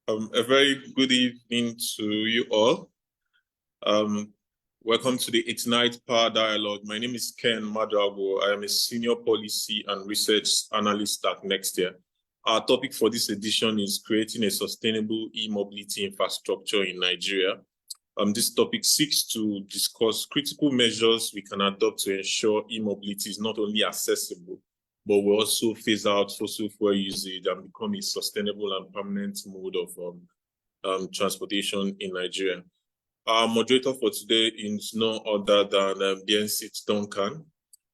A very good evening to you all. Welcome to the Ignite Power Dialogue. My name is Ken Madrago. I am a senior policy and research analyst at Nextia. Our topic for this edition is creating a sustainable e-mobility infrastructure in Nigeria. This topic seeks to discuss critical measures we can adopt to ensure e-mobility is not only accessible, but will also phase out fossil fuel usage and become a sustainable and permanent mode of transportation in Nigeria. Our moderator for today is no other than Biensit Duncan,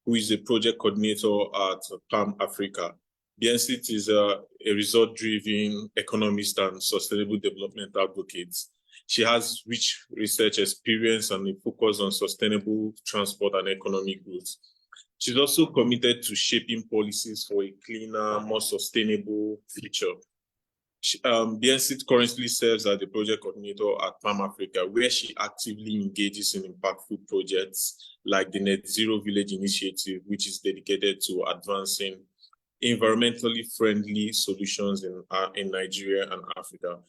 who is a project coordinator at PAM Africa. Biensit is a result-driven economist and sustainable development advocate. She has rich research experience and a focus on sustainable transport and economic growth. She's also committed to shaping policies for a cleaner, more sustainable future. Biensit currently serves as the project coordinator at PAM Africa, where she actively engages in impactful projects like the Net Zero Village Initiative, which is dedicated to advancing environmentally friendly solutions in Nigeria and Africa.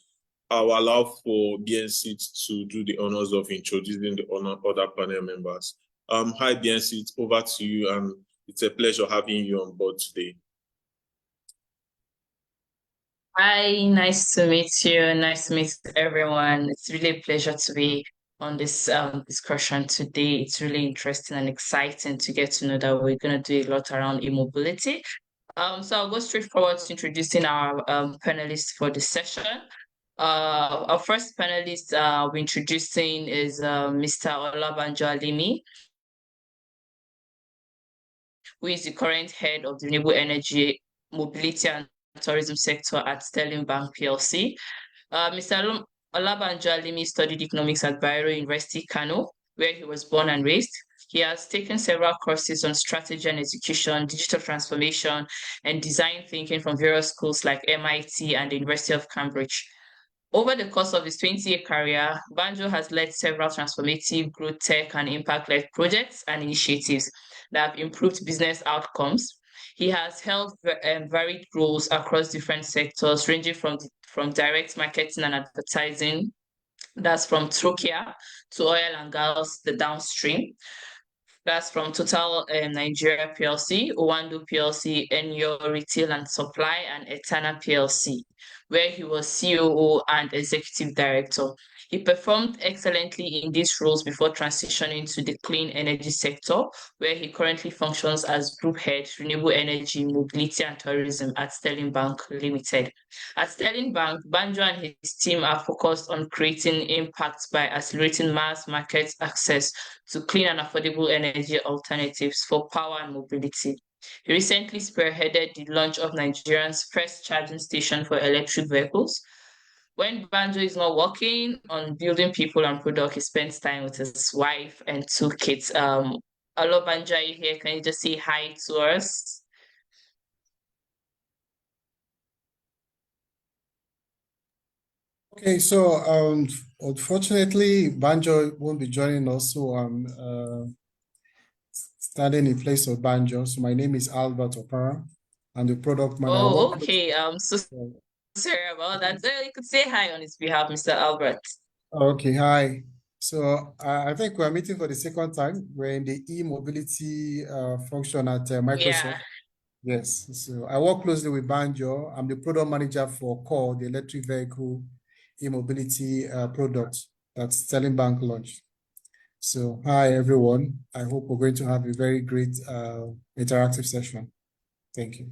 I will allow for Biensit to do the honors of introducing the other panel members. Hi, Biensit, over to you, and it's a pleasure having you on board today. Hi, nice to meet you. Nice to meet everyone. It's really a pleasure to be on this discussion today. It's really interesting and exciting to get to know that we're going to do a lot around e-mobility. So I'll go straight forward to introducing our panelists for the session. Our first panelist we're introducing is Mr. Olabanjo Alimi, who is the current head of the Renewable Energy, Mobility and Tourism sector at Sterling Bank PLC. Mr. Olabanjo Alimi studied economics at Bayero University, Kano, where he was born and raised. He has taken several courses on strategy and execution, digital transformation, and design thinking from various schools like MIT and the University of Cambridge. Over the course of his 20-year career, Banjo has led several transformative growth tech and impact-led projects and initiatives that have improved business outcomes. He has held varied roles across different sectors, ranging from direct marketing and advertising, that's from Trocare, to oil and gas, the downstream. That's from Total Nigeria PLC, Owando PLC, Enyo Retail and Supply, and Etana PLC, where he was COO and Executive Director. He performed excellently in these roles before transitioning to the clean energy sector, where he currently functions as Group Head, Renewable Energy, Mobility and Tourism at Sterling Bank Limited. At Sterling Bank, Banjo and his team are focused on creating impact by accelerating mass market access to clean and affordable energy alternatives for power and mobility. He recently spearheaded the launch of Nigeria's first charging station for electric vehicles. When Banjo is not working on building people and product, he spends time with his wife and two kids. Hello, Banjo, are you here? Can you just say hi to us? Okay, so unfortunately, Banjo won't be joining us, so I'm standing in place of Banjo. So my name is Albert Opara. I'm the product manager. Oh, okay. So sorry about that. So you could say hi on his behalf, Mr. Albert. Okay, hi. So I think we're meeting for the second time. We're in the e-mobility function at Microsoft. Yeah. Yes, so I work closely with Banjo. I'm the product manager for Core, the electric vehicle e-mobility product that Sterling Bank launched. So hi, everyone. I hope we're going to have a very great interactive session. Thank you.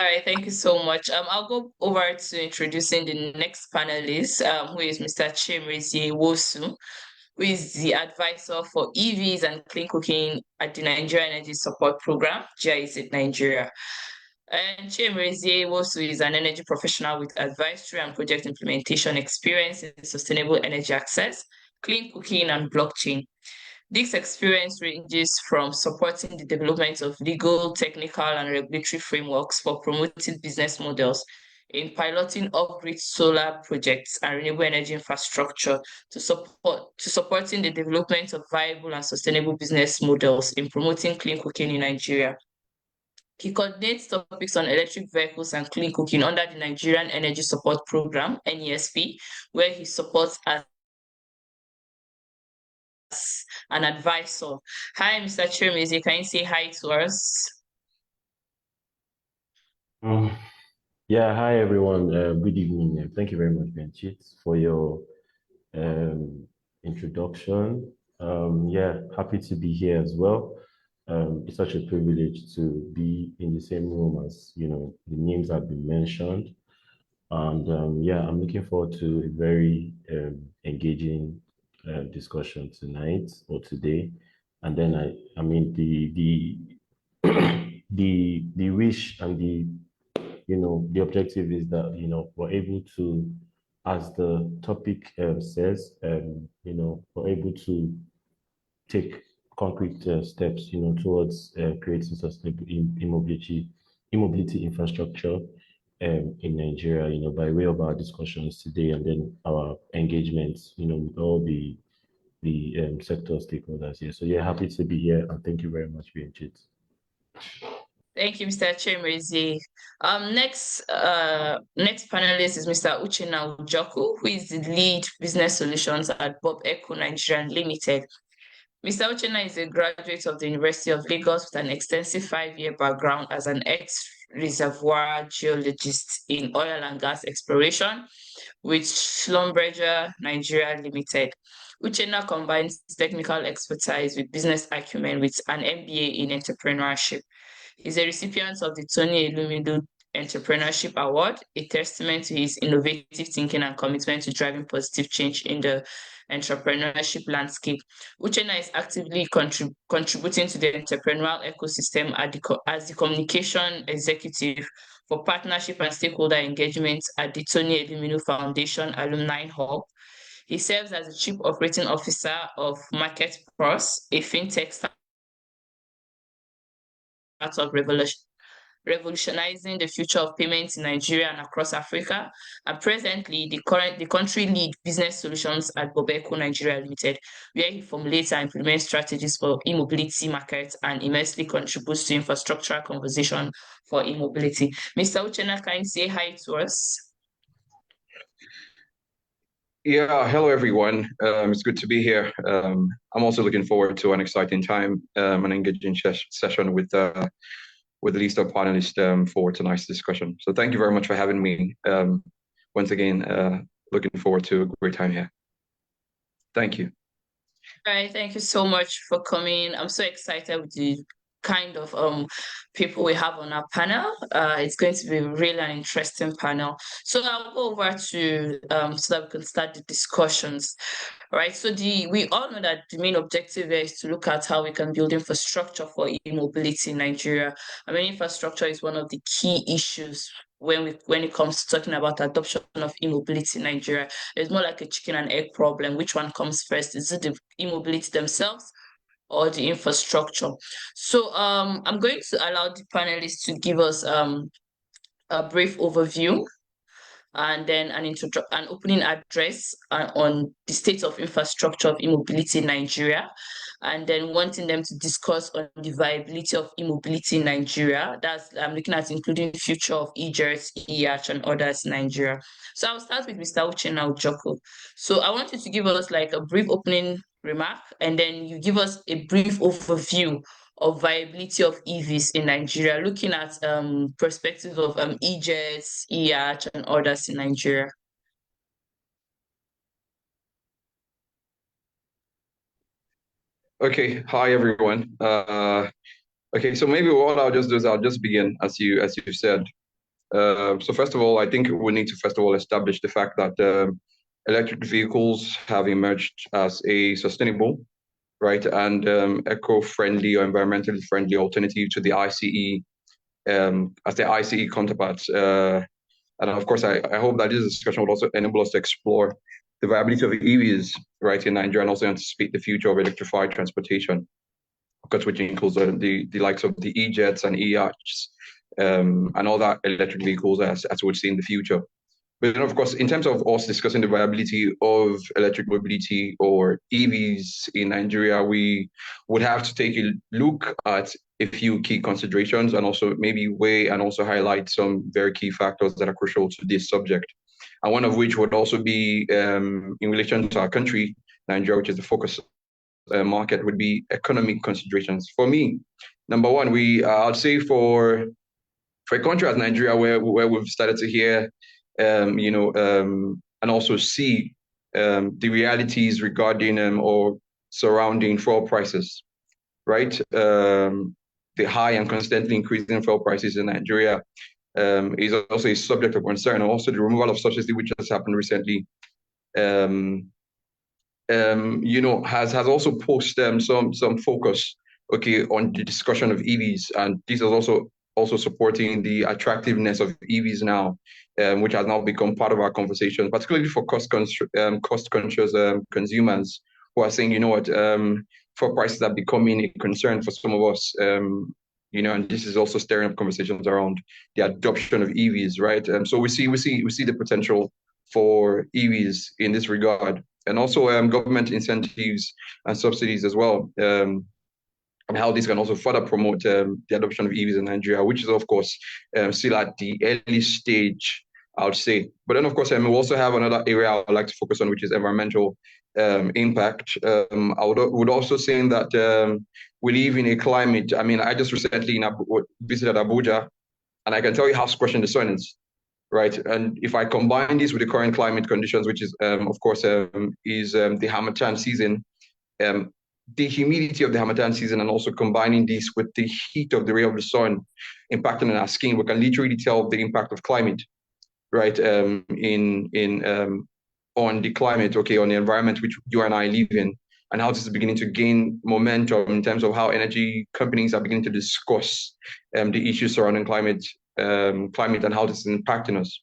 All right, thank you so much. I'll go over to introducing the next panelist, who is Mr. Chimrizi Wosu, who is the advisor for EVs and clean cooking at the Nigeria Energy Support Program, GIZ Nigeria. And Chimrizi Wosu is an energy professional with advisory and project implementation experience in sustainable energy access, clean cooking, and blockchain. This experience ranges from supporting the development of legal, technical, and regulatory frameworks for promoting business models in piloting off-grid solar projects and renewable energy infrastructure to supporting the development of viable and sustainable business models in promoting clean cooking in Nigeria. He coordinates topics on electric vehicles and clean cooking under the Nigerian Energy Support Program, NESP, where he supports as an advisor. Hi, Mr. Chimezie, can you say hi to us? Yeah, hi everyone. Good evening. Thank you very much, Benchit, for your introduction. Yeah, happy to be here as well. It's such a privilege to be in the same room as, the names have been mentioned. And yeah, I'm looking forward to a very engaging discussion tonight or today. And then I mean the the wish and the objective is that we're able to, as the topic says, we're able to take concrete steps towards creating sustainable e-mobility infrastructure in Nigeria, by way of our discussions today and then our engagements, with all the sector stakeholders here. So yeah, happy to be here and thank you very much, Benchit. Thank you, Mr. Chimezie. Next panelist is Mr. Uchenna Ujoku, who is the lead business solutions at Bob Eco Nigeria Limited. Mr. Uchenna is a graduate of the University of Lagos with an extensive 5-year background as an ex-reservoir geologist in oil and gas exploration with Schlumberger Nigeria Limited. Uchenna combines technical expertise with business acumen with an MBA in entrepreneurship. He's a recipient of the Tony Elumelu Entrepreneurship Award, a testament to his innovative thinking and commitment to driving positive change in the entrepreneurship landscape. Uchenna is actively contributing to the entrepreneurial ecosystem as the communication executive for partnership and stakeholder engagement at the Tony Elumelu Foundation Alumni Hub. He serves as the Chief Operating Officer of Market Plus, a fintech startup revolutionizing the future of payments in Nigeria and across Africa. And presently, the country lead business solutions at Bob Eco Nigeria Limited, where he formulates and implements strategies for e-mobility markets and immensely contributes to infrastructural conversation for e-mobility. Mr. Uchenna, can you say hi to us? Yeah, hello everyone. It's good to be here. I'm also looking forward to an exciting time, an engaging session with the list of panelists for tonight's discussion. So thank you very much for having me. Once again, looking forward to a great time here. Thank you. All right, thank you so much for coming. I'm so excited with the kind of people we have on our panel. It's going to be really an interesting panel. So I'll go over to so that we can start the discussions. All right, so we all know that the main objective here is to look at how we can build infrastructure for e-mobility in Nigeria. I mean, infrastructure is one of the key issues when it comes to talking about adoption of e-mobility in Nigeria. It's more like a chicken and egg problem. Which one comes first? Is it the e-mobility themselves or the infrastructure? So I'm going to allow the panelists to give us a brief overview and then an opening address on the state of infrastructure of e-mobility in Nigeria, and then wanting them to discuss on the viability of e-mobility in Nigeria. I'm looking at including the future of e-Jets, e-Yacht, and others in Nigeria. So I'll start with Mr. Uchenna Ujoku. So I want you to give us like a brief opening remark, and then you give us a brief overview of viability of EVs in Nigeria, looking at perspectives of e-Jets, e-Yacht, and others in Nigeria. Okay, hi everyone. Okay, so maybe what I'll just do is I'll just begin as you said. So first of all, I think we need to first of all establish the fact that electric vehicles have emerged as a sustainable, right, and eco-friendly or environmentally friendly alternative to the ICE, as the ICE counterparts. And of course, I hope that this discussion will also enable us to explore the viability of EVs, right, in Nigeria, and also anticipate the future of electrified transportation, of course, which includes the likes of the e-Jets and e-Yachts, and all that electric vehicles as we'll see in the future. But then, of course, in terms of us discussing the viability of electric mobility or EVs in Nigeria, we would have to take a look at a few key considerations and also maybe weigh and also highlight some very key factors that are crucial to this subject. And one of which would also be in relation to our country, Nigeria, which is the focus market, would be economic considerations. For me, number one, I'd say for a country as Nigeria, where we've started to hear, and also see the realities regarding or surrounding fuel prices, right? The high and constantly increasing fuel prices in Nigeria is also a subject of concern. And also the removal of subsidy, which has happened recently, has also posed some focus, on the discussion of EVs, and this is also supporting the attractiveness of EVs now, which has now become part of our conversation, particularly for cost-conscious consumers who are saying, fuel prices are becoming a concern for some of us, and this is also stirring up conversations around the adoption of EVs, right? So we see the potential for EVs in this regard, and also government incentives and subsidies as well, and how this can also further promote the adoption of EVs in Nigeria, which is, of course, still at the early stage, I would say. But then, of course, we also have another area I would like to focus on, which is environmental impact. I would also say that we live in a climate. I mean, I just recently visited Abuja, and I can tell you how scorching the sun is, right? And if I combine this with the current climate conditions, which is, of course, the Harmattan season, the humidity of the Harmattan season, and also combining this with the heat of the ray of the sun impacting on our skin, we can literally tell the impact of climate, right? On the climate, on the environment which you and I live in, and how this is beginning to gain momentum in terms of how energy companies are beginning to discuss the issues surrounding climate and how this is impacting us.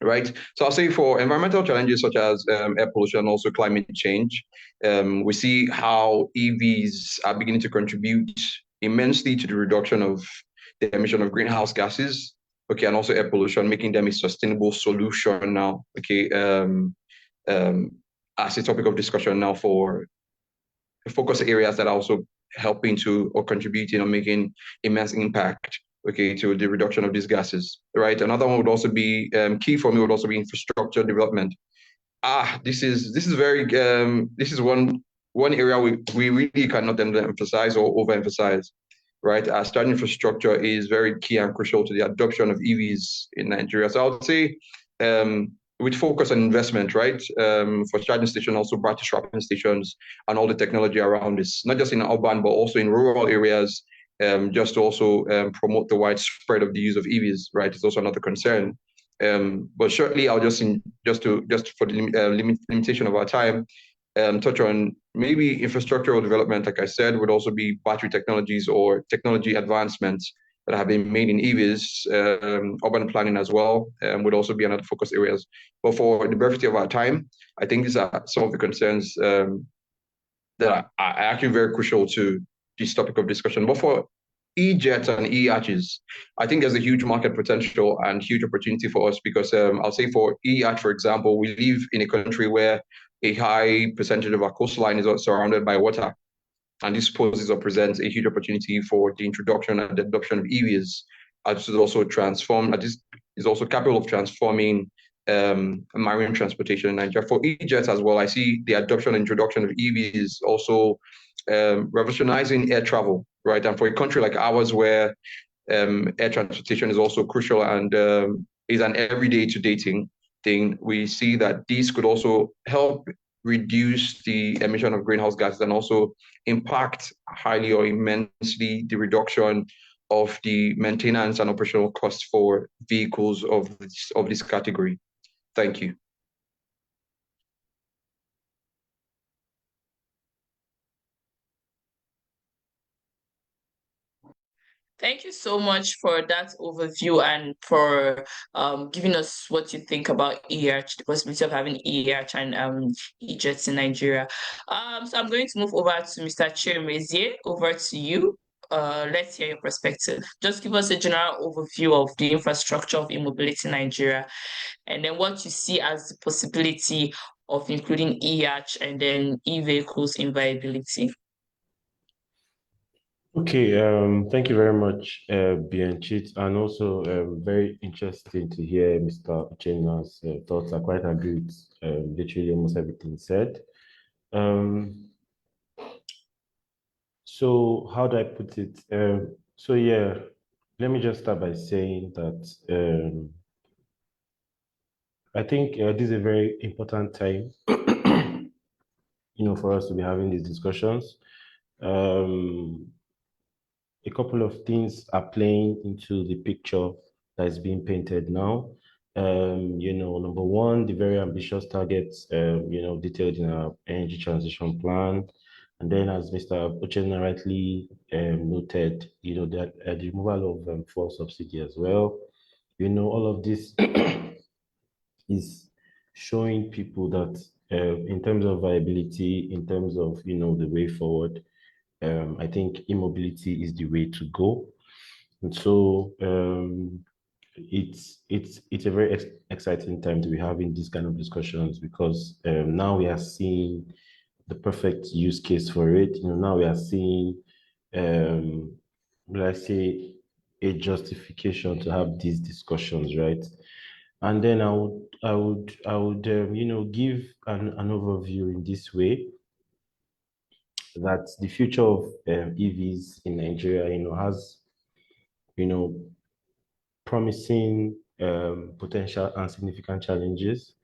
Right. So I'll say for environmental challenges such as air pollution and also climate change, we see how EVs are beginning to contribute immensely to the reduction of the emission of greenhouse gases, and also air pollution, making them a sustainable solution now, as a topic of discussion now for focus areas that are also helping to or contributing or making immense impact to the reduction of these gases, right? Another one would also be key for me would also be infrastructure development. This is very this is one area we really cannot emphasize or overemphasize, right? Starting infrastructure is very key and crucial to the adoption of EVs in Nigeria. So I would say with focus on investment, right? For charging stations, also battery swapping stations, and all the technology around this, not just in urban but also in rural areas. Just to also promote the widespread of the use of EVs, right? It's also another concern. But shortly, I'll just for the limitation of our time, touch on maybe infrastructural development, like I said, would also be battery technologies or technology advancements that have been made in EVs, urban planning as well, would also be another focus areas. But for the brevity of our time, I think these are some of the concerns that are actually very crucial to this topic of discussion. But for E-jets and E-arches, I think there's a huge market potential and huge opportunity for us because I'll say for E-arch, for example, we live in a country where a high percentage of our coastline is surrounded by water. And this poses or presents a huge opportunity for the introduction and the adoption of EVs. This is also this is also capable of transforming marine transportation in Nigeria. For E-jets as well, I see the adoption and introduction of EVs also revolutionizing air travel, right? And for a country like ours where air transportation is also crucial and is an everyday to day thing, we see that these could also help reduce the emission of greenhouse gases and also impact highly or immensely the reduction of the maintenance and operational costs for vehicles of this category. Thank you. Thank you so much for that overview and for giving us what you think about ERH, the possibility of having ERH and E-jets in Nigeria. So I'm going to move over to Mr. Chimezie. Over to you. let's hear your perspective. Just give us a general overview of the infrastructure of e-mobility in Nigeria, and then what you see as the possibility of including EH and then e-vehicles in viability. Okay, thank you very much, Bianchit, and also very interesting to hear Mr. Uchenna's thoughts. I quite agree with literally almost everything said. So how do I put it? So yeah, let me just start by saying that I think this is a very important time, for us to be having these discussions. A couple of things are playing into the picture that is being painted now. Number one, the very ambitious targets, detailed in our energy transition plan. And then, as Mr. Uchenna rightly noted, that the removal of fuel subsidy as well. All of this is showing people that in terms of viability, in terms of, the way forward, I think e-mobility is the way to go. And so it's a very exciting time to be having these kind of discussions, because now we are seeing the perfect use case for it. Now we are seeing, let's say, a justification to have these discussions, right? And then I would give an overview in this way, that the future of EVs in Nigeria, has, promising potential and significant challenges.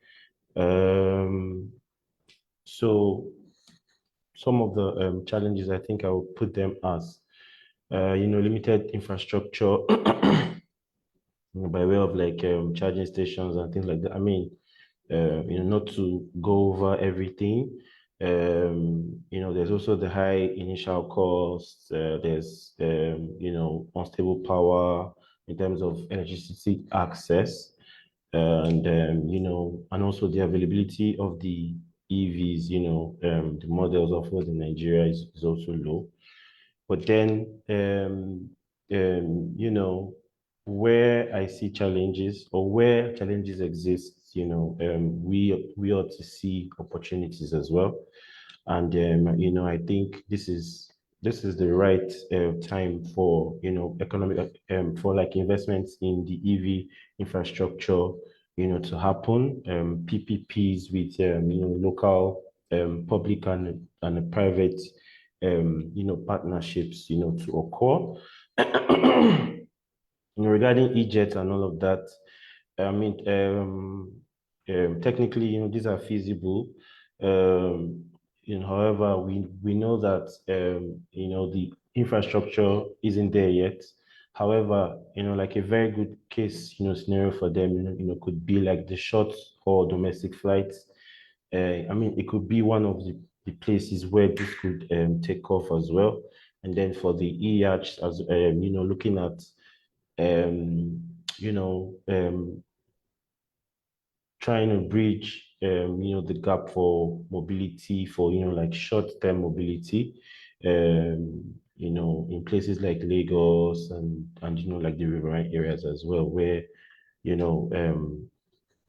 So some of the challenges, I think I will put them as, limited infrastructure by way of like charging stations and things like that. I mean, not to go over everything. There's also the high initial costs. There's, unstable power in terms of electricity access, and and also the availability of the EVs. The models offered in Nigeria is also low. But then, where I see challenges, or where challenges exist, we ought to see opportunities as well. And I think this is the right time for economic for like investments in the EV infrastructure, to happen. PPPs with local public and private partnerships to occur. Regarding EJet and all of that, I mean, technically, these are feasible. However, we know that the infrastructure isn't there yet. However, like a very good case scenario for them, could be like the short or domestic flights. I mean, it could be one of the places where this could take off as well. And then for the EH, as looking at trying to bridge the gap for mobility, for like short-term mobility, in places like Lagos and like the riverine areas as well, where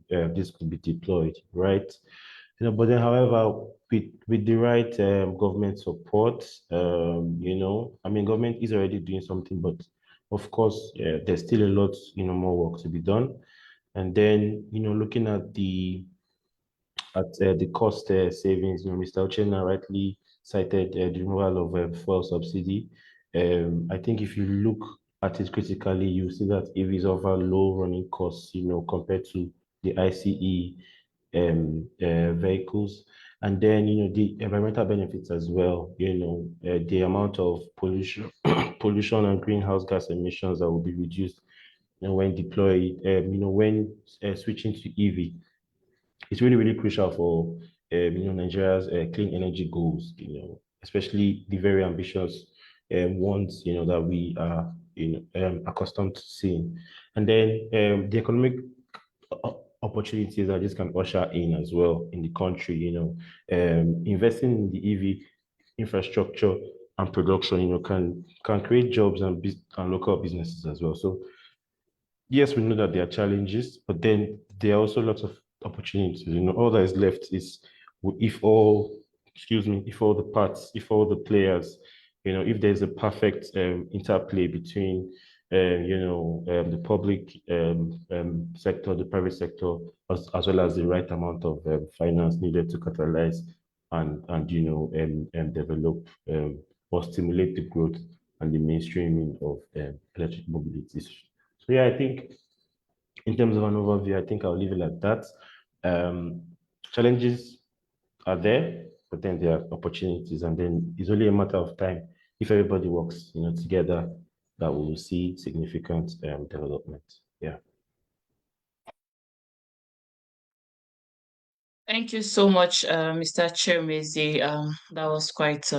this could be deployed, right? But then, however, with the right government support, I mean, government is already doing something, but of course, there's still a lot, more work to be done. And then, looking at the cost savings, Mr. Uchenna rightly cited the removal of fuel subsidy. I think if you look at it critically, you see that EVs offer low running costs, compared to the ICE vehicles. And then, the environmental benefits as well, the amount of pollution and greenhouse gas emissions that will be reduced when deployed, when switching to EV. It's really, really crucial for, Nigeria's clean energy goals, especially the very ambitious ones, that we are, accustomed to seeing. And then the economic opportunities that this can usher in as well in the country, investing in the EV infrastructure and production, can create jobs and local businesses as well. So yes, we know that there are challenges, but then there are also lots of opportunities. All that is left is if all the parts, if all the players, if there's a perfect interplay between, the public sector, the private sector, as well as the right amount of finance needed to catalyze and develop or stimulate the growth and the mainstreaming of electric mobility. So yeah, I think in terms of an overview, I think I'll leave it like that. Challenges are there, but then there are opportunities, and then it's only a matter of time if everybody works, together, that we will see significant development. Yeah. Thank you so much, Mr. Chirmezi. That was quite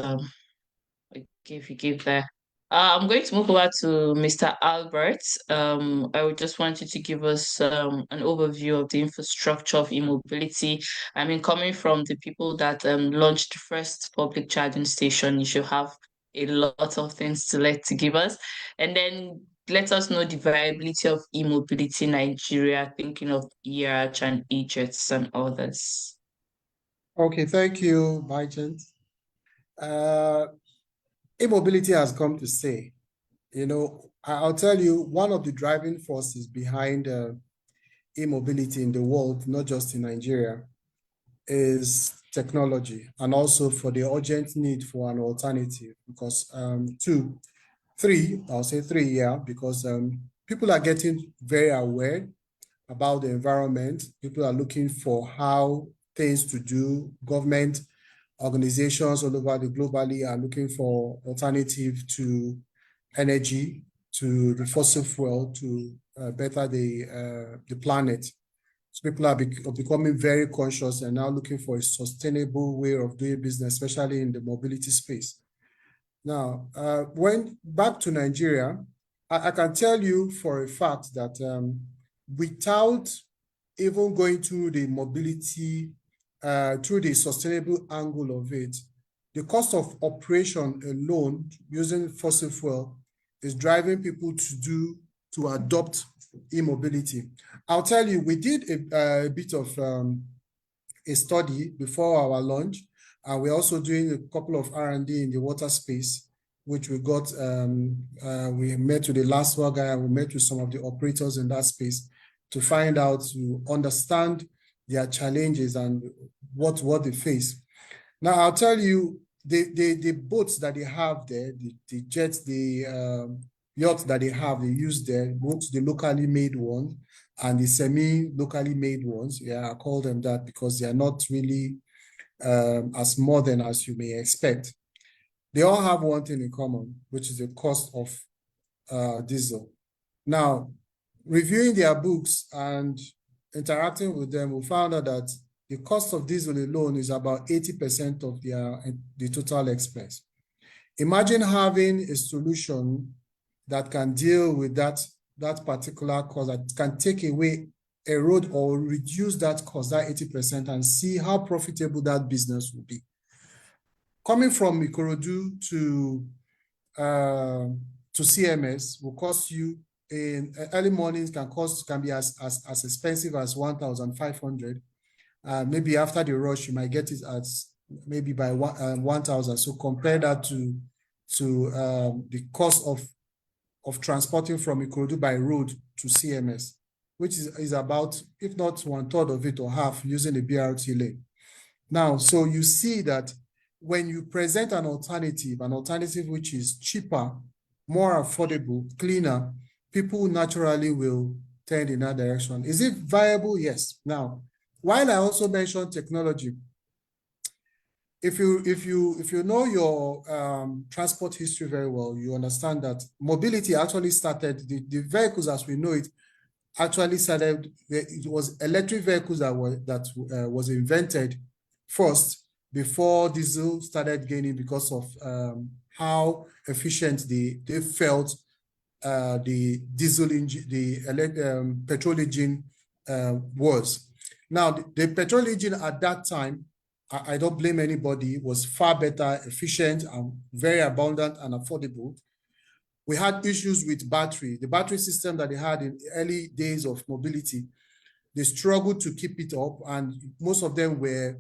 if you give there. I'm going to move over to Mr. Albert. I would just want you to give us an overview of the infrastructure of e-mobility. I mean, coming from the people that launched the first public charging station, you should have a lot of things to give us. And then let us know the viability of e-mobility in Nigeria, thinking of ERH and EJETS and others. Okay, thank you, Bajent. E-mobility has come to stay. I'll tell you, one of the driving forces behind e-mobility in the world, not just in Nigeria, is technology, and also for the urgent need for an alternative. Because I'll say three, yeah, because people are getting very aware about the environment. People are looking for how things to do. Government organizations all over the globally are looking for alternative to energy, to the fossil fuel, to better the planet. So people are becoming very conscious and now looking for a sustainable way of doing business, especially in the mobility space. Now, when back to Nigeria, I can tell you for a fact that without even going through the mobility, through the sustainable angle of it, the cost of operation alone using fossil fuel is driving people to adopt e-mobility. I'll tell you, we did a bit of a study before our launch, and we're also doing a couple of R&D in the water space, which we got, we met with the last one guy, and we met with some of the operators in that space to find out, to understand their challenges and what they face. Now, I'll tell you, the boats that they have there, the jets, the yachts that they use there, both the locally made ones and the semi-locally made ones. Yeah, I call them that because they are not really as modern as you may expect. They all have one thing in common, which is the cost of diesel. Now, reviewing their books and interacting with them, we found out that the cost of diesel alone is about 80% of the total expense. Imagine having a solution that can deal with that particular cost, that can take away a road or reduce that cost, that 80%, and see how profitable that business will be. Coming from Ikorodu to CMS will cost you in early mornings can be as expensive as 1,500. Maybe after the rush, you might get it at maybe by 1,000. So compare that to the cost of transporting from Ikorodu by road to CMS, which is about, if not 1/3 of it or half, using the BRT lane. Now, so you see that when you present an alternative which is cheaper, more affordable, cleaner, people naturally will tend in that direction. Is it viable? Yes. Now, while I also mentioned technology, if you know your transport history very well, you understand that mobility actually started, the vehicles as we know it actually started, it was electric vehicles that was invented first before diesel started gaining, because of how efficient they felt the diesel engine, the petrol engine was. Now, the petrol engine at that time I don't blame anybody, was far better, efficient, and very abundant and affordable. We had issues with battery. The battery system that they had in the early days of mobility, they struggled to keep it up, and most of them were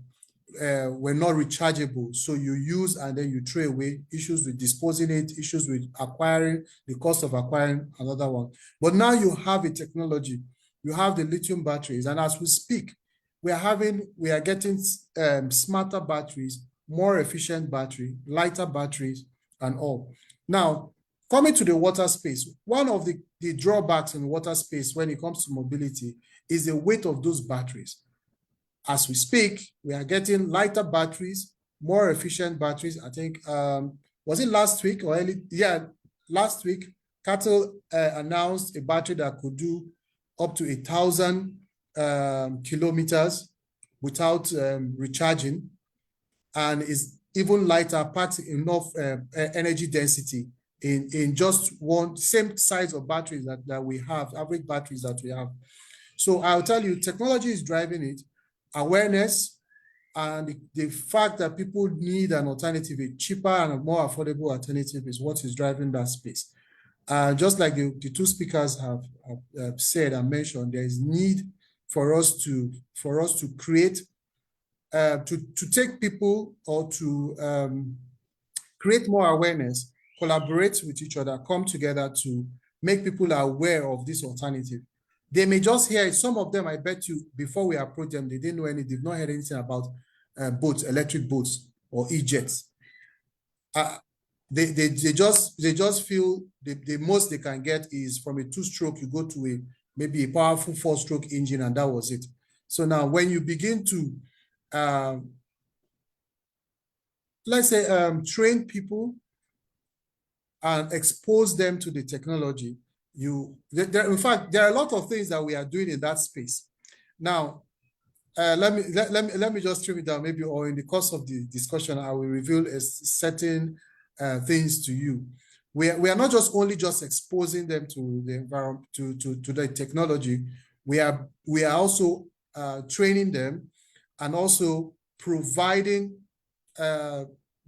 not rechargeable. So you use and then you throw away, issues with disposing it, issues with acquiring, the cost of acquiring another one. But now you have a technology, you have the lithium batteries, and as we speak, we are getting smarter batteries, more efficient battery, lighter batteries, and all. Now, coming to the water space, one of the drawbacks in water space when it comes to mobility is the weight of those batteries. As we speak, we are getting lighter batteries, more efficient batteries. I think, was it last week or early? Yeah, last week, CATL announced a battery that could do up to 1,000 kilometers without recharging, and is even lighter, packs enough energy density in just one same size of batteries that we have, average batteries that we have. So I'll tell you, technology is driving it. Awareness and the fact that people need an alternative, a cheaper and a more affordable alternative, is what is driving that space. Just like the two speakers have said and mentioned, there is need for us to create, to take people, or to create more awareness, collaborate with each other, come together to make people aware of this alternative. They may just hear it. Some of them, I bet you, before we approach them, they didn't know anything, they've not heard anything about boats, electric boats or e-jets. They just feel the most they can get is from a two-stroke, you go to maybe a powerful four-stroke engine, and that was it. So now when you begin to, let's say, train people and expose them to the technology, in fact, there are a lot of things that we are doing in that space. Now, let me just trim it down, maybe, or in the course of the discussion, I will reveal certain things to you. We are not just exposing them to the environment, to the technology. We are also training them, and also providing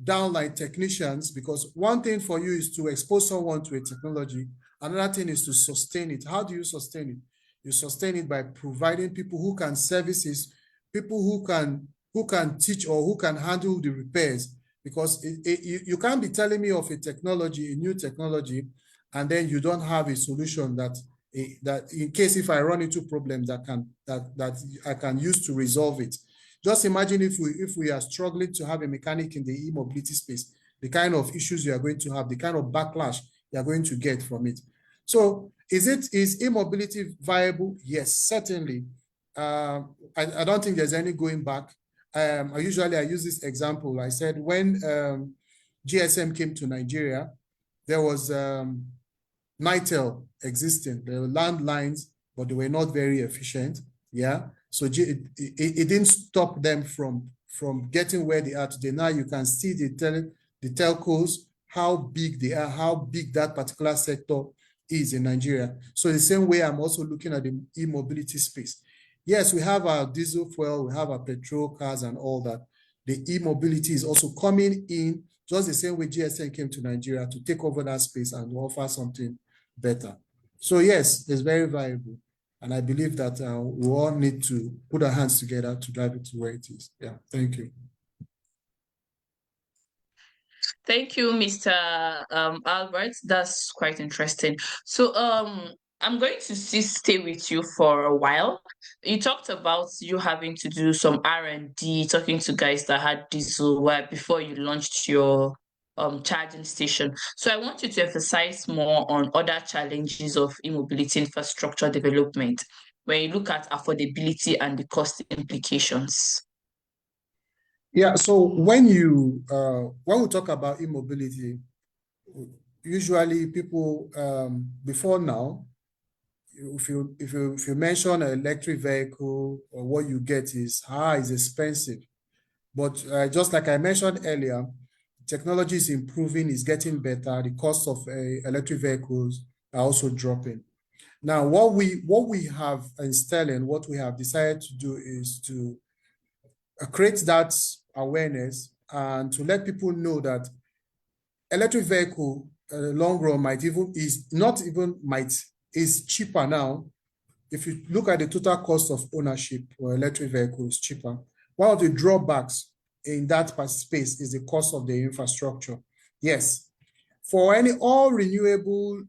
downline technicians, because one thing for you is to expose someone to a technology. Another thing is to sustain it. How do you sustain it? You sustain it by providing people who can service it, people who can teach or who can handle the repairs. Because you can't be telling me of a technology, a new technology, and then you don't have a solution that in case if I run into problems that I can use to resolve it. Just imagine if we are struggling to have a mechanic in the e-mobility space, the kind of issues you are going to have, the kind of backlash you are going to get from it. So is e-mobility viable? Yes, certainly. I don't think there's any going back. I use this example. I said when GSM came to Nigeria, there was NITEL existing. There were landlines, but they were not very efficient. Yeah, so it didn't stop them from getting where they are today. Now you can see the telcos, how big they are, how big that particular sector is in Nigeria. So the same way, I'm also looking at the e-mobility space. Yes, we have our diesel fuel, we have our petrol cars and all that. The e-mobility is also coming in just the same way GSM came to Nigeria to take over that space and offer something better. So yes, it's very viable. And I believe that we all need to put our hands together to drive it to where it is. Yeah, thank you. Thank you, Mr. Albert. That's quite interesting. So I'm going to stay with you for a while. You talked about you having to do some R&D, talking to guys that had diesel before you launched your charging station. So I want you to emphasize more on other challenges of e-mobility infrastructure development when you look at affordability and the cost implications. Yeah, so when we talk about e-mobility, usually people before now, if you mention an electric vehicle, or what you get is expensive. But just like I mentioned earlier, technology is improving, is getting better. The cost of electric vehicles are also dropping. Now, what we have in Sterling, what we have decided to do is to create that awareness and to let people know that electric vehicle long run is cheaper now. If you look at the total cost of ownership for electric vehicles, cheaper. One of the drawbacks in that space is the cost of the infrastructure. Yes, for all renewable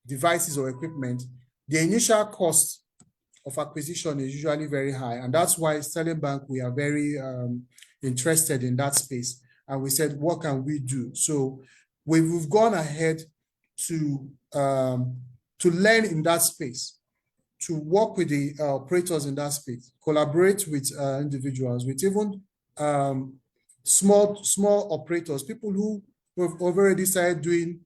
devices or equipment, the initial cost of acquisition is usually very high. And that's why Sterling Bank, we are very interested in that space. And we said, what can we do? So we've gone ahead to learn in that space, to work with the operators in that space, collaborate with individuals, with even small operators, people who have already started doing,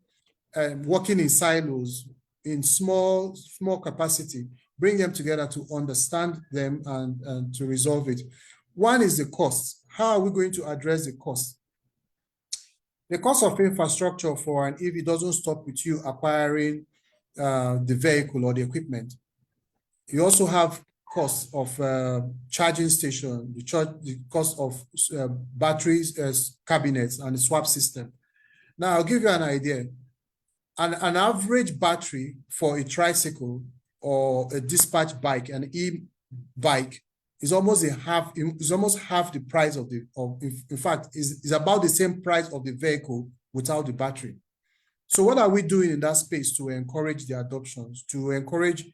working in silos, in small capacity, bring them together to understand them and to resolve it. One is the cost. How are we going to address the cost? The cost of infrastructure for an EV doesn't stop with you acquiring the vehicle or the equipment. You also have costs of charging station, the cost of batteries, cabinets, and the swap system. Now, I'll give you an idea. An average battery for a tricycle or a dispatch bike, an e-bike, is almost half the price of in fact, is about the same price of the vehicle without the battery. So what are we doing in that space to encourage the adoptions, to encourage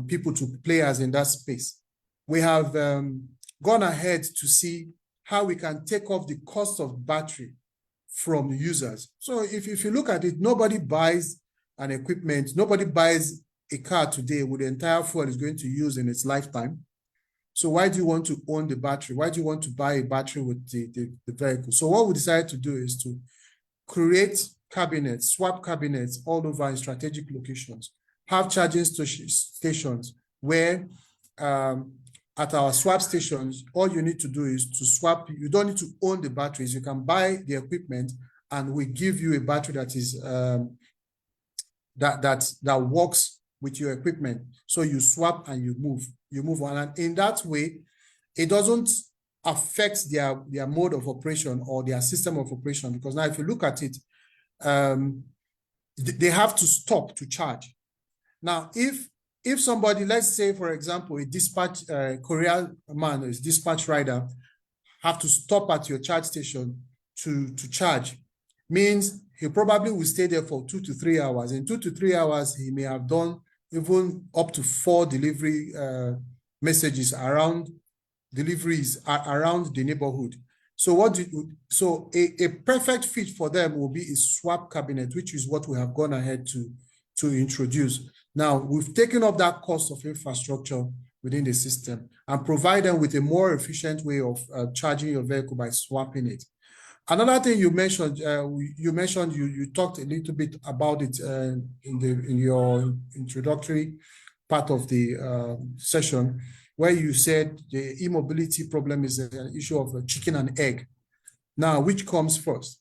people to players in that space? We have gone ahead to see how we can take off the cost of battery from users. So if you look at it, nobody buys an equipment, nobody buys a car today with the entire fuel it's going to use in its lifetime. So why do you want to own the battery? Why do you want to buy a battery with the vehicle? So what we decided to do is to create cabinets, swap cabinets all over in strategic locations, have charging stations where at our swap stations, all you need to do is to swap. You don't need to own the batteries. You can buy the equipment and we give you a battery that is that works with your equipment. So you swap and you move on. And in that way, it doesn't affect their mode of operation or their system of operation. Because now if you look at it, they have to stop to charge. Now, if somebody, let's say, for example, a dispatch courier man or a dispatch rider have to stop at your charge station to charge, means he probably will stay there for 2 to 3 hours. In 2 to 3 hours, he may have done even up to 4 delivery messages around deliveries around the neighborhood. So a perfect fit for them will be a swap cabinet, which is what we have gone ahead to introduce. Now, we've taken up that cost of infrastructure within the system and provide them with a more efficient way of charging your vehicle by swapping it. Another thing you mentioned, you talked a little bit about it in your introductory part of the session, where you said the e-mobility problem is an issue of chicken and egg. Now, which comes first?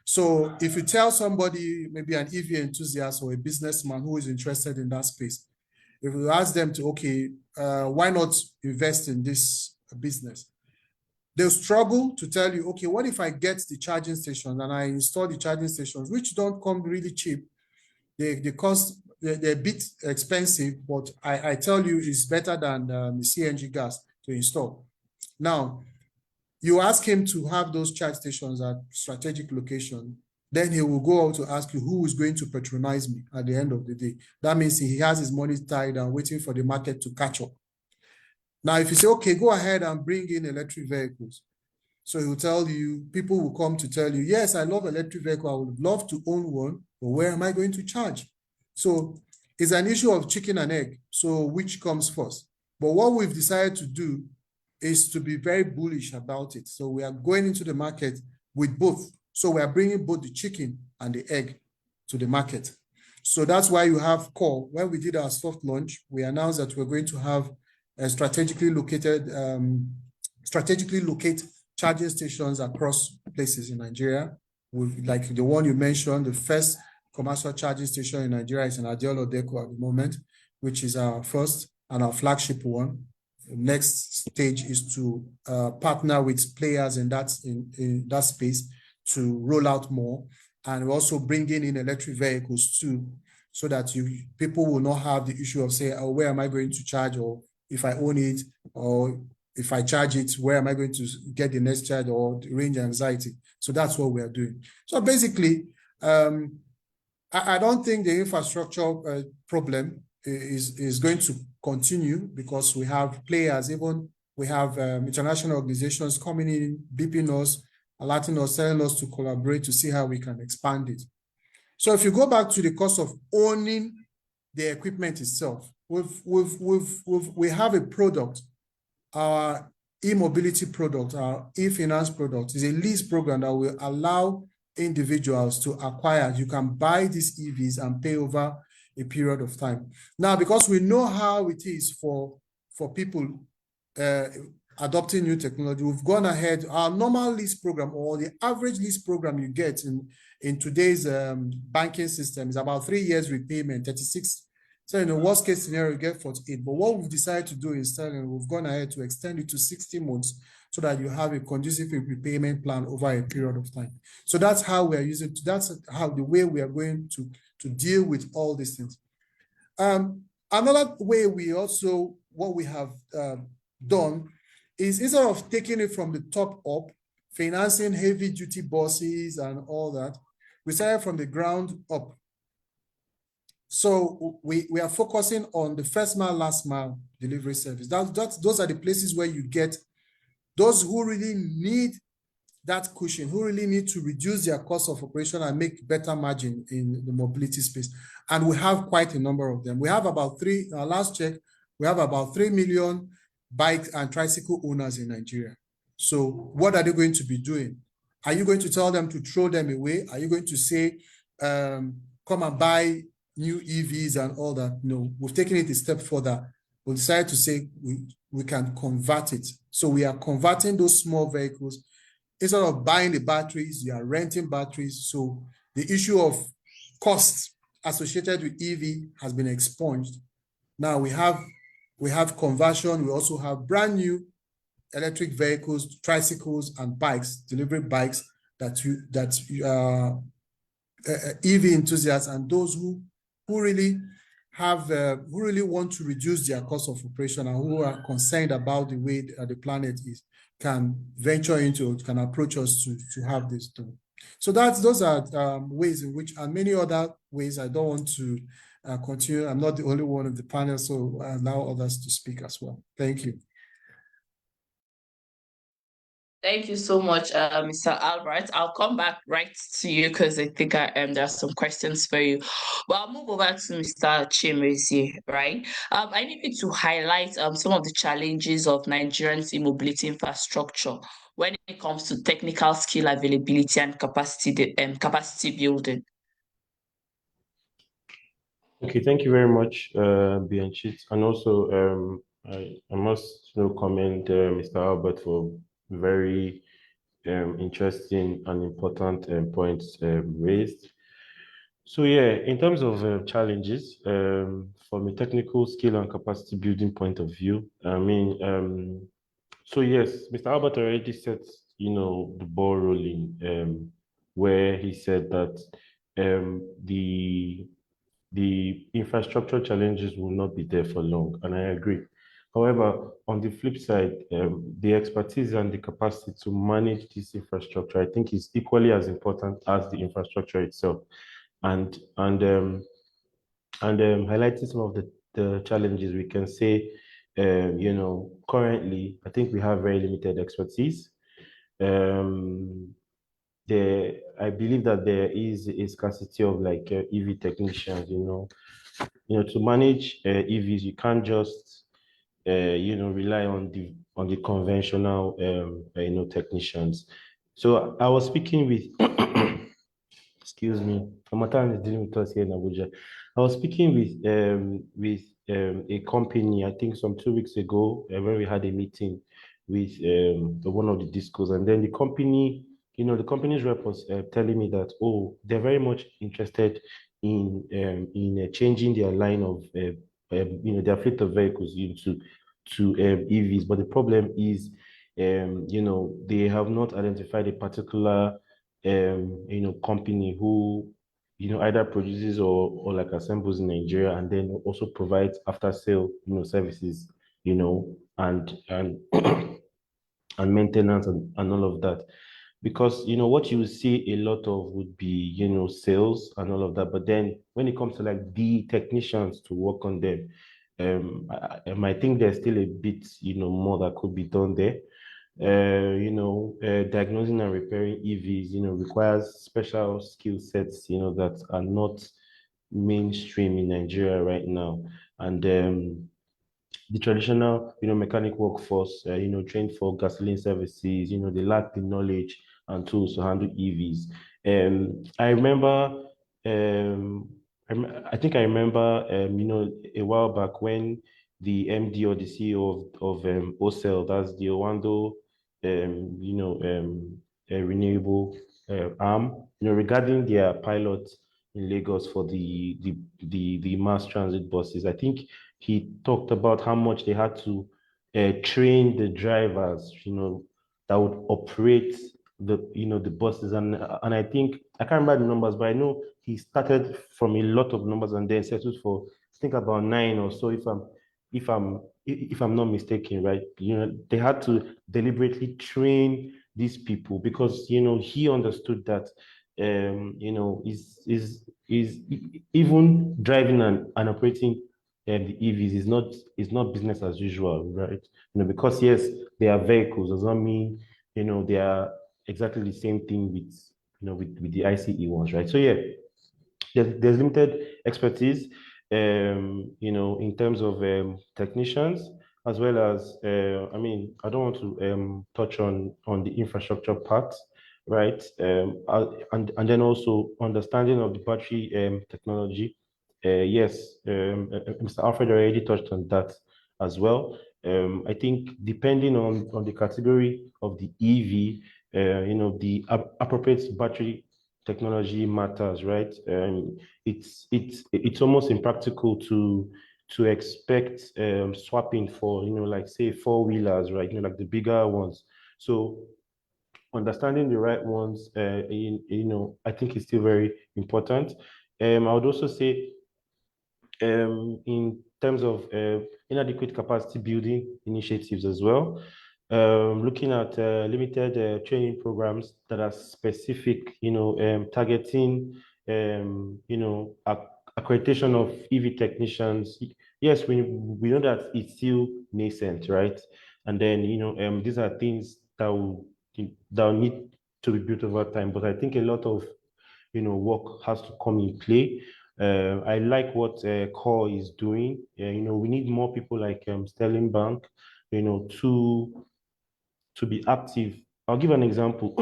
So if you tell somebody, maybe an EV enthusiast or a businessman who is interested in that space, if you ask them to, okay, why not invest in this business? They'll struggle to tell you, okay, what if I get the charging stations and I install the charging stations, which don't come really cheap? They're a bit expensive, but I tell you it's better than the CNG gas to install. Now, you ask him to have those charge stations at strategic location, then he will go out to ask you who is going to patronize me at the end of the day. That means he has his money tied and waiting for the market to catch up. Now, if you say, okay, go ahead and bring in electric vehicles. So he'll tell you, people will come to tell you, yes, I love electric vehicle. I would love to own one, but where am I going to charge? So it's an issue of chicken and egg. So which comes first? But what we've decided to do is to be very bullish about it. So we are going into the market with both. So we are bringing both the chicken and the egg to the market. So that's why you have Core. When we did our soft launch, we announced that we're going to have a strategically locate charging stations across places in Nigeria. With, like the one you mentioned, the first commercial charging station in Nigeria is in Adeolo Deko at the moment, which is our first and our flagship one. next stage is to partner with players in that space to roll out more, and we're also bringing in electric vehicles too, so that people will not have the issue of saying, oh, where am I going to charge, or if I own it, or if I charge it, where am I going to get the next charge, or the range anxiety. So that's what we are doing. So basically, I don't think the infrastructure problem is going to continue, because we have players, even we have international organizations coming in, beeping us, alerting us, telling us to collaborate to see how we can expand it. So if you go back to the cost of owning the equipment itself, we have a product, our e-mobility product, our e-finance product is a lease program that will allow individuals to acquire. You can buy these EVs and pay over a period of time. Now, because we know how it is for people adopting new technology, we've gone ahead. Our normal lease program, or the average lease program you get in today's banking system, is about 3 years repayment, 36. So in the worst case scenario, you get 48. But what we've decided to do instead, we've gone ahead to extend it to 60 months, so that you have a conducive repayment plan over a period of time. So that's how we are using, that's how the way we are going to deal with all these things. Another way what we have done is, instead of taking it from the top up, financing heavy duty buses and all that, we started from the ground up. So we are focusing on the first mile, last mile delivery service. Those are the places where you get those who really need that cushion, who really need to reduce their cost of operation and make better margin in the mobility space. And we have quite a number of them. We have about last check, we have about 3 million bike and tricycle owners in Nigeria. So what are they going to be doing? Are you going to tell them to throw them away? Are you going to say, come and buy new EVs and all that? No, we've taken it a step further. We decided to say we can convert it. So we are converting those small vehicles. Instead of buying the batteries, you are renting batteries. So the issue of costs associated with EV has been expunged. Now we have conversion. We also have brand new electric vehicles, tricycles, and bikes, delivery bikes that EV enthusiasts and those who really want to reduce their cost of operation and who are concerned about the way the planet is, can venture into, can approach us to have this done. So those are ways in which, and many other ways. I don't want to continue. I'm not the only one in the panel, so I allow others to speak as well. Thank you. Thank you so much, Mr. Albert. I'll come back right to you, because I think there are some questions for you. But I'll move over to Mr. Chimezie, right? I need you to highlight some of the challenges of Nigerians in mobility infrastructure when it comes to technical skill availability and capacity building. Okay, thank you very much, Bianchit. And also, I must commend Mr. Albert for very interesting and important points raised. So yeah, in terms of challenges, from a technical skill and capacity building point of view, I mean, so yes, Mr. Albert already set, the ball rolling, where he said that the infrastructure challenges will not be there for long, and I agree. However, on the flip side, the expertise and the capacity to manage this infrastructure, I think, is equally as important as the infrastructure itself. And highlighting some of the challenges, we can say, currently, I think we have very limited expertise. I believe that there is a scarcity of EV technicians. To manage EVs, you can't just rely on the conventional technicians. So I was speaking with excuse me, Hamatan is dealing with us here in Abuja. I was speaking with a company, I think some 2 weeks ago, when we had a meeting with one of the discos, and then the company, the company's rep was telling me that, they're very much interested in changing their line of their fleet of vehicles into EVs, but the problem is, they have not identified a particular, company who, either produces or like assembles in Nigeria and then also provides after sale, services, and and maintenance and all of that. Because what you see a lot of would be sales and all of that, but then when it comes to like the technicians to work on them, I think there's still a bit more that could be done there. Diagnosing and repairing EVs requires special skill sets that are not mainstream in Nigeria right now. And the traditional, mechanic workforce, trained for gasoline services, they lack the knowledge and tools to handle EVs. I remember, I think I remember, a while back when the MD or the CEO of OCEL, that's the Owando, renewable arm, regarding their pilot in Lagos for the mass transit buses. I think he talked about how much they had to train the drivers, that would operate the buses. And I think, I can't remember the numbers, but I know he started from a lot of numbers and then settled for, I think, about 9 or so, if I'm not mistaken, right? They had to deliberately train these people because he understood that is even driving and operating the EVs is not business as usual, right? Because yes, they are vehicles, does not mean they are exactly the same thing with the ICE ones, right? So yeah, there's limited expertise, in terms of technicians, as well as I don't want to touch on the infrastructure part, right? And then also understanding of the battery technology. Yes, Mr. Alfred already touched on that as well. I think depending on the category of the EV, the appropriate battery technology matters, right? It's almost impractical to expect swapping for like say 4-wheelers, right? Like the bigger ones. So understanding the right ones, I think is still very important. I would also say, in terms of inadequate capacity building initiatives as well. Looking at limited training programs that are specific, targeting, accreditation of EV technicians. Yes, we know that it's still nascent, right? And then, these are things that will need to be built over time. But I think a lot of, work has to come in play. I like what Core is doing. We need more people like Sterling Bank, to be active. I'll give an example.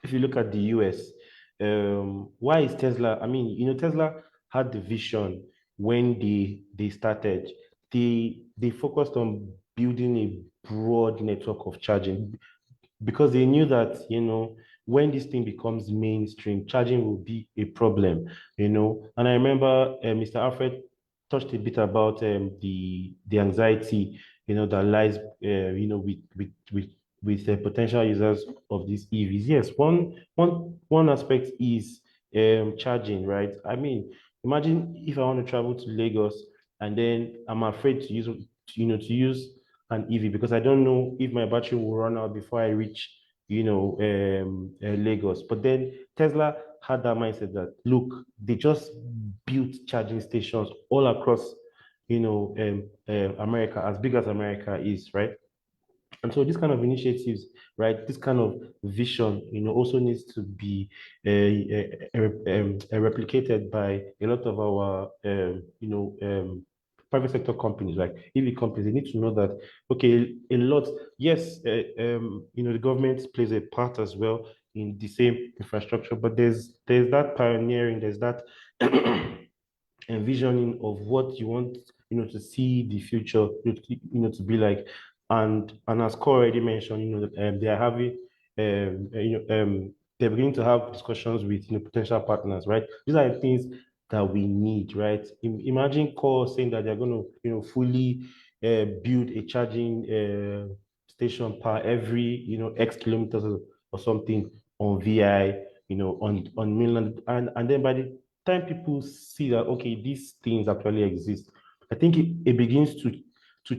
If you look at the US, why is Tesla? I mean, Tesla had the vision when they started. They focused on building a broad network of charging because they knew that, when this thing becomes mainstream, charging will be a problem, And I remember Mr. Alfred touched a bit about the anxiety, that lies, with the potential users of these EVs. Yes, one aspect is charging, right? I mean, imagine if I want to travel to Lagos and then I'm afraid to use an EV because I don't know if my battery will run out before I reach, Lagos. But then Tesla had that mindset that, look, they just built charging stations all across, America, as big as America is, right? And so this kind of initiatives, right, this kind of vision, also needs to be replicated by a lot of our, private sector companies, like EV companies. They need to know that, okay, a lot, yes, the government plays a part as well in the same infrastructure, but there's that pioneering, there's that envisioning of what you want, to see the future, to be like. And as Core already mentioned, they are having, they're beginning to have discussions with potential partners, right? These are the things that we need, right? Imagine Core saying that they're going to, fully build a charging station per every X kilometers or something on VI, on mainland, and then by the time people see that okay, these things actually exist, I think it begins to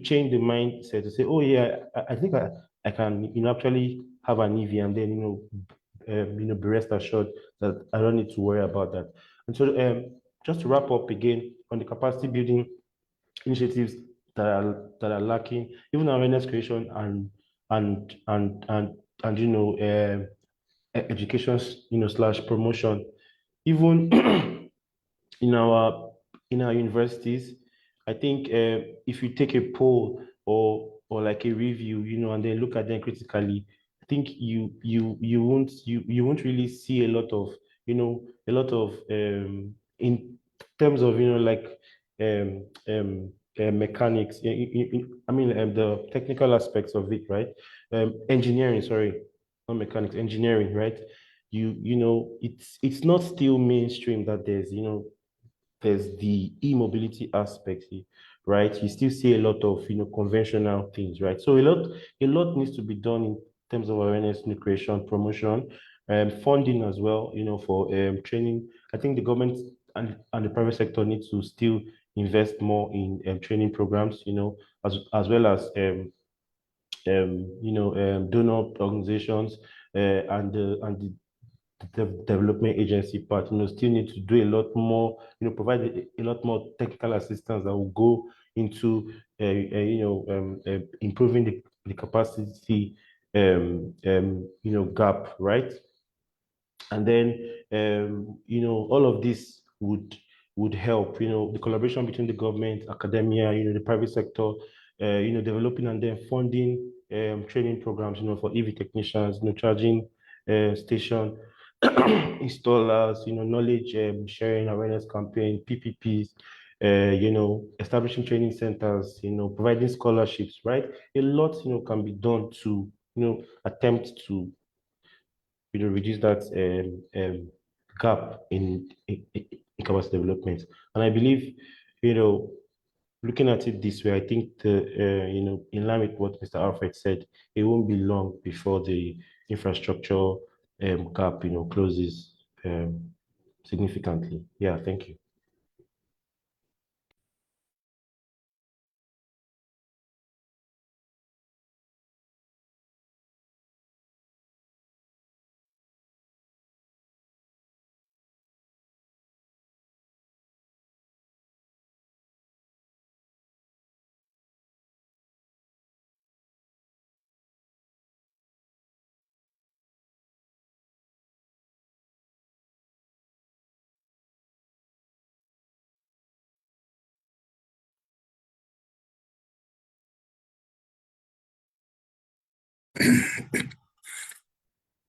change the mindset to say, oh yeah, I think I can actually have an EV, and then be rest assured that I don't need to worry about that. And so just to wrap up again on the capacity building initiatives that are lacking, even awareness creation and education slash promotion, even in our universities. I think if you take a poll or like a review, and then look at them critically, I think you won't really see a lot of in terms of like mechanics. I mean the technical aspects of it, right? Engineering, sorry, not mechanics, engineering, right? It's not still mainstream that there's the e-mobility aspect, right? You still see a lot of conventional things, right? So a lot needs to be done in terms of awareness, creation, promotion, funding as well, for training. I think the government and the private sector need to still invest more in training programs, as well as donor organizations and the development agency part, still need to do a lot more, provide a lot more technical assistance that will go into, improving the capacity, gap, right? And then, all of this would help, the collaboration between the government, academia, the private sector, developing and then funding training programs, for EV technicians, charging station installers, knowledge sharing, awareness campaign, PPPs, establishing training centers, providing scholarships, right? A lot, can be done to, attempt to, reduce that gap in capacity development. And I believe, looking at it this way, I think in line with what Mr. Alfred said, it won't be long before the infrastructure gap, closes significantly. Yeah, thank you.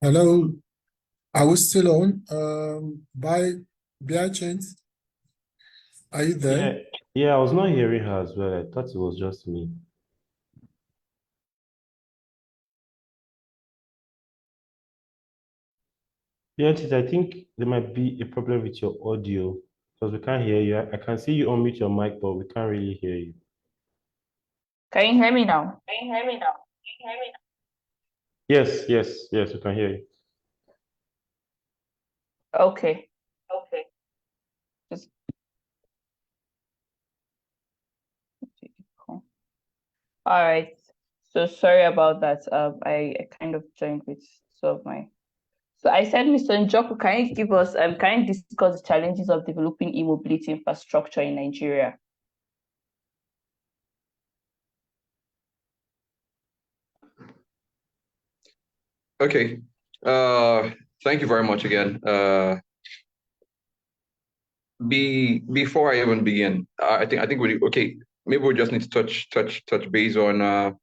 Hello, are we still on? By chance, are you there? Yeah, I was not hearing her as well. I thought it was just me. Yeah, I think there might be a problem with your audio because we can't hear you. I can see you unmute your mic, but we can't really hear you. Can you hear me now? Yes, we can hear you. Okay. Just... All right. So sorry about that. I kind of joined with some of my. So I said, Mr. Njoku, can you discuss the challenges of developing e-mobility infrastructure in Nigeria? Okay. Thank you very much again. Before I even begin, I think maybe we just need to touch base on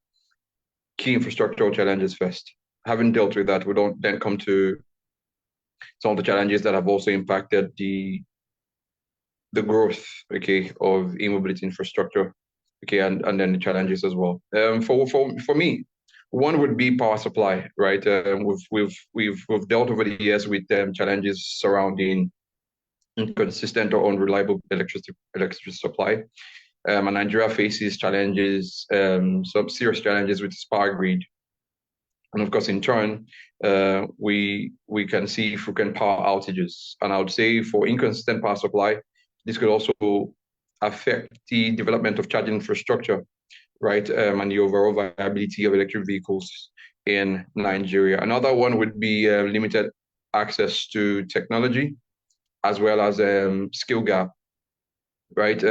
key infrastructural challenges first. Having dealt with that, we don't then come to some of the challenges that have also impacted the growth, of e-mobility infrastructure, and then the challenges as well. For me, one would be power supply, right? We've dealt over the years with challenges surrounding inconsistent or unreliable electricity supply, and Nigeria faces challenges, some serious challenges with its power grid. And of course, in turn, we can see frequent power outages. And I would say for inconsistent power supply, this could also affect the development of charging infrastructure, right? And the overall viability of electric vehicles in Nigeria. Another one would be limited access to technology, as well as skill gap, right?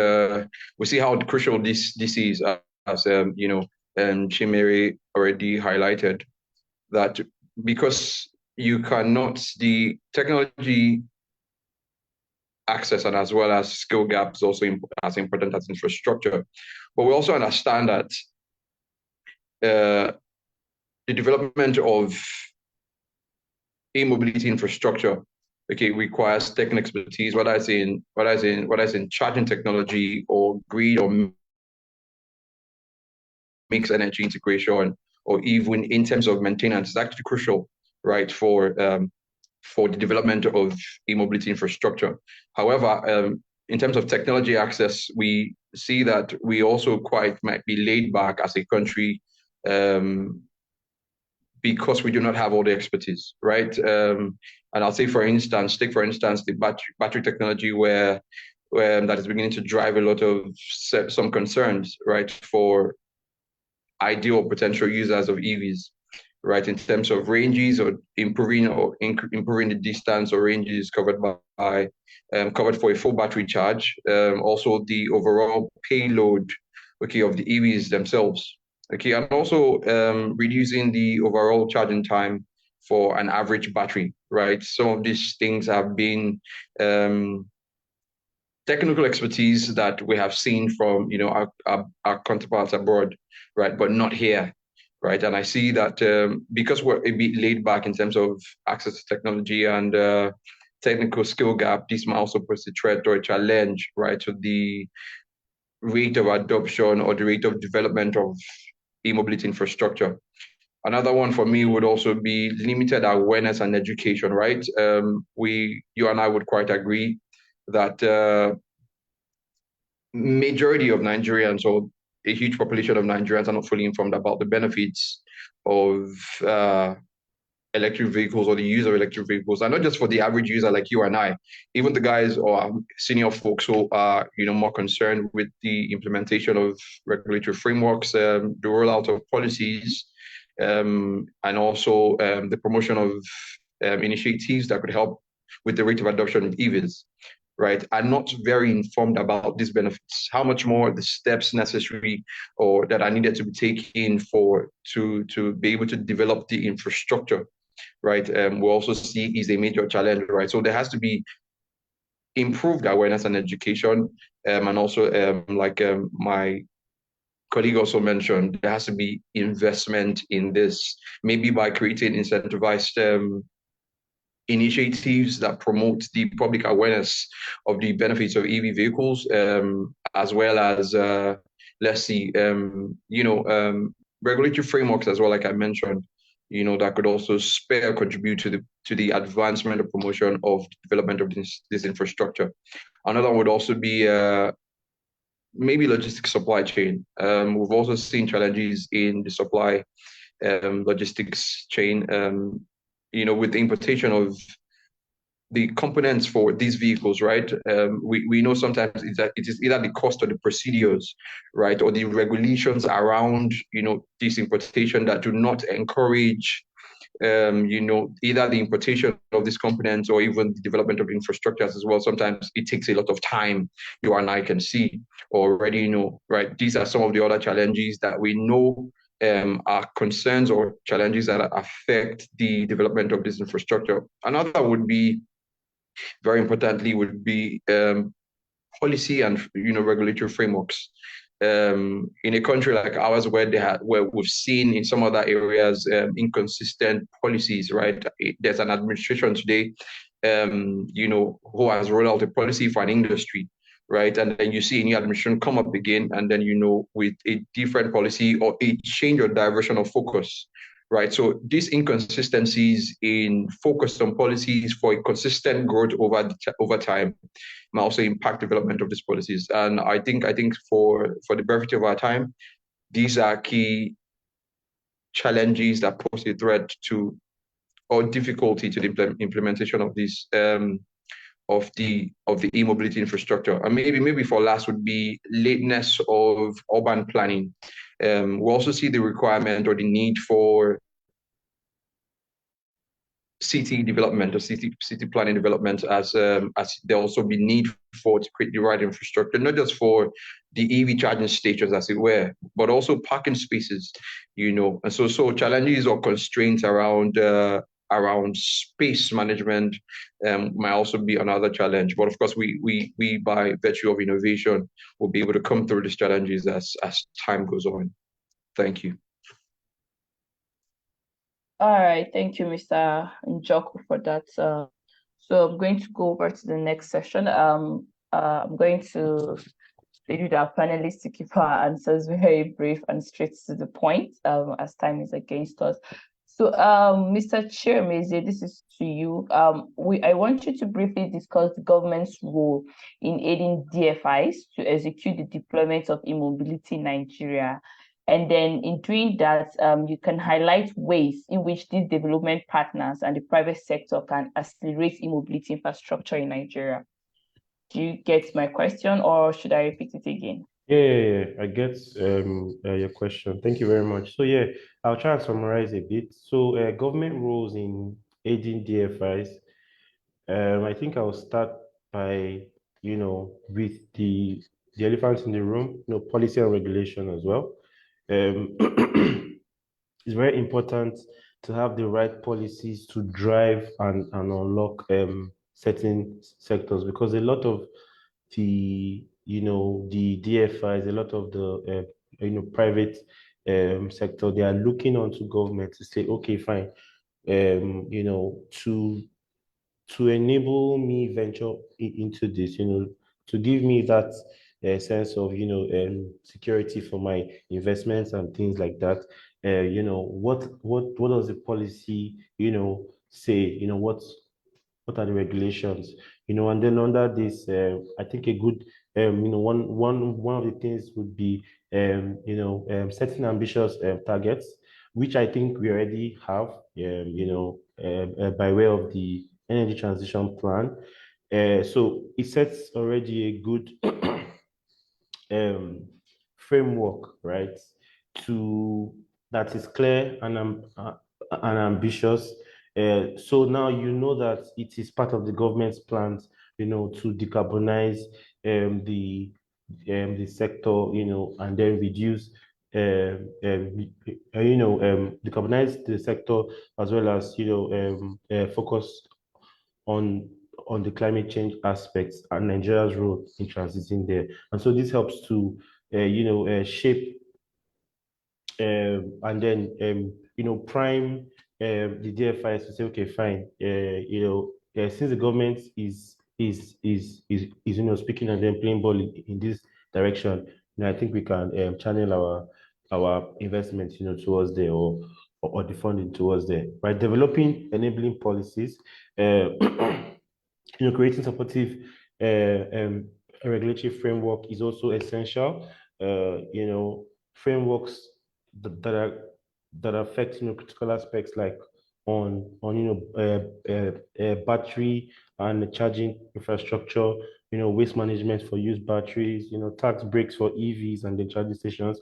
We see how crucial this is, as Chimere already highlighted, that because you cannot, the technology access and as well as skill gaps also as important as infrastructure. But we also understand that the development of e-mobility infrastructure, okay, requires technical expertise, whether it's in charging technology or grid or mixed energy integration, or even in terms of maintenance. It's actually crucial, right, for the development of e-mobility infrastructure. However, in terms of technology access, we see that we also might be laid back as a country, because we do not have all the expertise, right? And I'll say, for instance, the battery technology where that is beginning to drive a lot of some concerns, right, for ideal potential users of EVs, right, in terms of ranges or improving the distance or ranges covered covered for a full battery charge. Also the overall payload, okay, of the EVs themselves. Okay, and also reducing the overall charging time for an average battery, right? Some of these things have been technical expertise that we have seen from our counterparts abroad, right, but not here, right? And I see that because we're a bit laid back in terms of access to technology and technical skill gap, this might also pose a threat or a challenge, right, to the rate of adoption or the rate of development of e-mobility infrastructure. Another one for me would also be limited awareness and education, right? You and I would quite agree that majority of Nigerians, or a huge population of Nigerians, are not fully informed about the benefits of electric vehicles or the use of electric vehicles, and not just for the average user like you and I, even the guys or senior folks who are more concerned with the implementation of regulatory frameworks, the rollout of policies, and also the promotion of initiatives that could help with the rate of adoption of EVs, right, are not very informed about these benefits. How much more the steps necessary or that are needed to be taken to be able to develop the infrastructure, right, we also see is a major challenge, right? So there has to be improved awareness and education, and also like my colleague also mentioned, there has to be investment in this, maybe by creating incentivized initiatives that promote the public awareness of the benefits of EV vehicles, as well as let's see, regulatory frameworks as well, like I mentioned, that could also contribute to the advancement or promotion of the development of this infrastructure. Another would also be maybe logistics supply chain. We've also seen challenges in the supply logistics chain, with the importation of the components for these vehicles, right? We know sometimes it is either the cost or the procedures, right, or the regulations around, this importation that do not encourage, either the importation of these components or even the development of infrastructures as well. Sometimes it takes a lot of time, you and I can see already, right? These are some of the other challenges that we know are concerns or challenges that affect the development of this infrastructure. Another would be, very importantly, would be policy and regulatory frameworks. In a country like ours, where we've seen in some other areas inconsistent policies, right? There's an administration today, who has rolled out a policy for an industry, right? And then you see a new administration come up again, and then with a different policy or a change or diversion of focus, right? So these inconsistencies in focus on policies for a consistent growth over time may also impact development of these policies. And I think for the brevity of our time, these are key challenges that pose a threat to or difficulty to the implementation of these of the e-mobility infrastructure. And maybe for last would be lateness of urban planning. We also see the requirement or the need for city development or city planning development as there also be need for to create the right infrastructure, not just for the EV charging stations as it were, but also parking spaces, and so challenges or constraints around space management might also be another challenge. But of course, we by virtue of innovation will be able to come through these challenges as time goes on. Thank you. All right, thank you, Mr. Njoku, for that. So I'm going to go over to the next session. I'm going to lead our panelists to keep our answers very brief and straight to the point, as time is against us. So, Mr. Chiemeze, this is to you. I want you to briefly discuss the government's role in aiding DFIs to execute the deployment of e-mobility in Nigeria. And then in doing that, you can highlight ways in which these development partners and the private sector can accelerate e-mobility infrastructure in Nigeria. Do you get my question, or should I repeat it again? Yeah, I get your question. Thank you very much. So yeah, I'll try to summarize a bit. So government roles in aiding DFIs. I think I'll start by, with the elephant in the room, policy and regulation as well. It's very important to have the right policies to drive and unlock certain sectors, because a lot of the the DFIs, a lot of the private sector, they are looking onto government to say, okay, fine, to enable me venture into this, to give me that sense of security for my investments and things like that. What does the policy say? What are the regulations? And then under this, I think a good one of the things would be setting ambitious targets, which I think we already have, by way of the energy transition plan. So it sets already a good framework, right? That is clear and ambitious. So now you know that it is part of the government's plans, to decarbonize the sector, and then reduce, decarbonize the sector, as well as focus on the climate change aspects and Nigeria's role in transiting there. And so this helps to shape and then prime the DFIs to say, okay, fine, since the government is speaking and then playing ball in this direction, I think we can channel our investments towards there, or the funding towards there. By developing enabling policies, creating supportive regulatory framework is also essential. Frameworks that affect critical aspects like on battery and charging infrastructure, waste management for used batteries, tax breaks for EVs and the charging stations.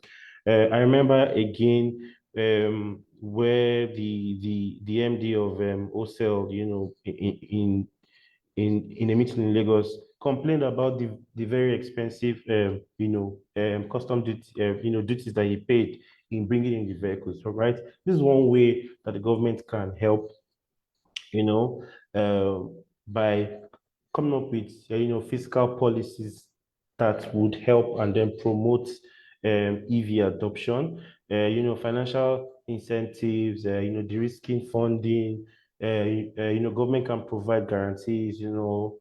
I remember again where the MD of OCEL, in a meeting in Lagos, complained about the very expensive custom duty, duties that he paid in bringing in the vehicles. So, right, this is one way that the government can help, by coming up with fiscal policies that would help and then promote EV adoption. Financial incentives, de-risking funding. Government can provide guarantees, of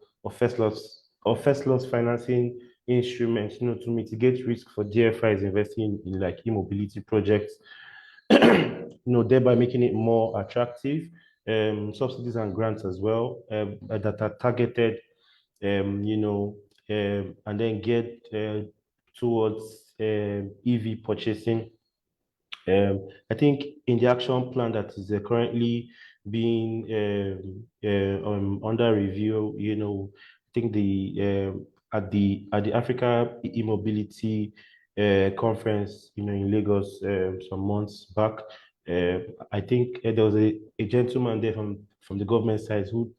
first loss financing instruments, to mitigate risk for DFIs investing in like e-mobility projects. thereby making it more attractive. Subsidies and grants as well that are targeted, and then get towards EV purchasing. I think in the action plan that is currently being under review, I think at the Africa e-mobility conference, in Lagos some months back, I think there was a gentleman there from the government side who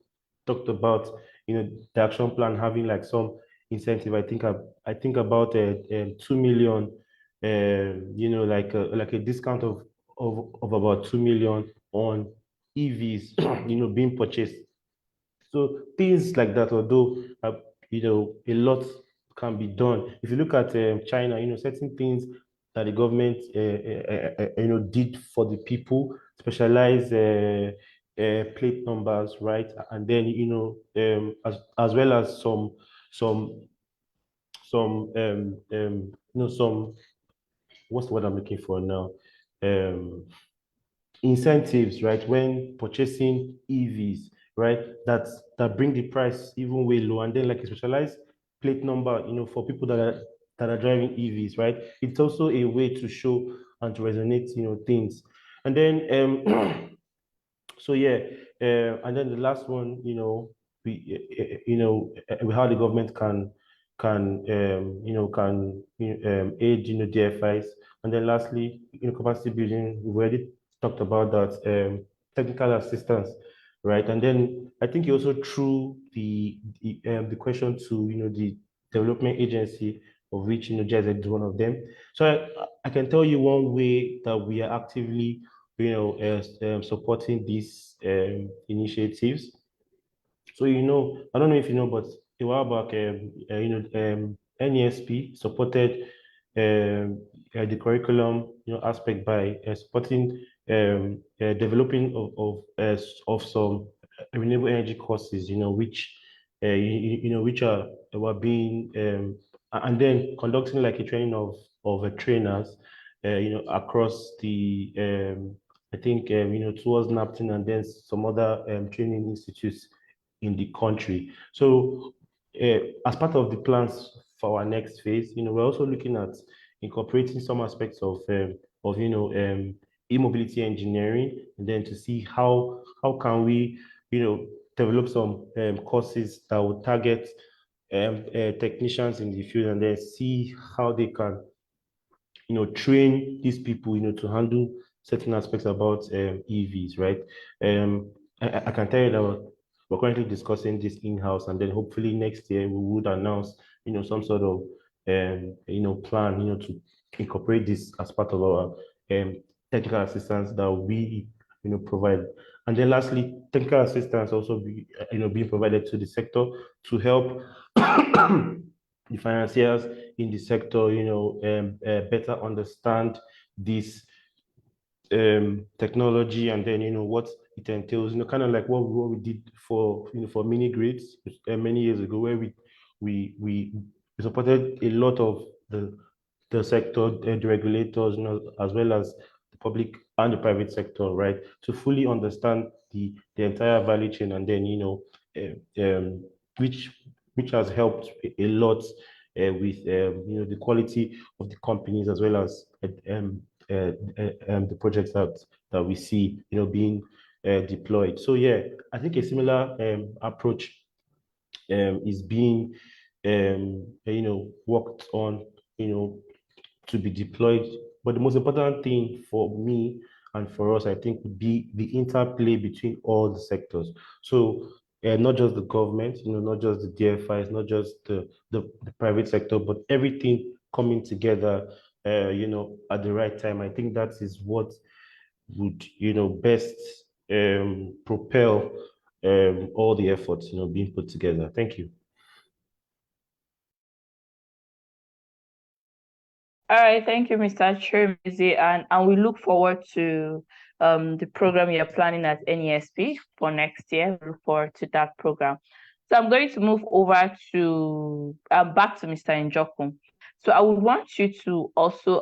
talked about the action plan having like some incentive. I think about 2 million, like a discount of about 2 million on EVs, being purchased. So things like that, although a lot can be done. If you look at China, certain things that the government did for the people, specialized plate numbers, right? And then as well as some some what's the word I'm looking for now? Incentives, right? When purchasing EVs, right? That bring the price even way low, and then like a specialized plate number, for people that are driving EVs, right? It's also a way to show and to resonate, things. And then so yeah, and then the last one, how the government can aid DFIs, and then lastly, capacity building. We've already talked about that, technical assistance, right? And then I think you also threw the question to the development agency, of which GIZ is one of them. So I can tell you one way that we are actively supporting these initiatives. So I don't know if you know, but a while back, NESP supported the curriculum aspect by supporting developing of some renewable energy courses, which which were being and then conducting like a training of trainers, across the I think towards NAPTIN and then some other training institutes in the country. So as part of the plans for our next phase, we're also looking at incorporating some aspects of e-mobility engineering, and then to see how can we develop some courses that will target technicians in the field, and then see how they can train these people to handle certain aspects about EVs, right? I can tell you that we're currently discussing this in-house, and then hopefully next year we would announce some sort of plan to incorporate this as part of our technical assistance that we provide. And then lastly, technical assistance also being provided to the sector to help the financiers in the sector better understand this technology, and then what it entails, kind of like what we did for for mini grids many years ago, where we supported a lot of the sector, the regulators, as well as the public and the private sector, right, to fully understand the entire value chain, and then which has helped a lot with the quality of the companies, as well as the projects that we see being deployed. So yeah, I think a similar approach is being worked on to be deployed. But the most important thing for me and for us, I think, would be the interplay between all the sectors. So not just the government, not just the DFIs, not just the private sector, but everything coming together, at the right time. I think that is what would, best propel all the efforts, being put together. Thank you. All right, thank you, Mr. Chirmezi, and we look forward to the program you're planning at NESP for next year. We look forward to that program. So I'm going to move over to back to Mr. Njoku. So I would want you to also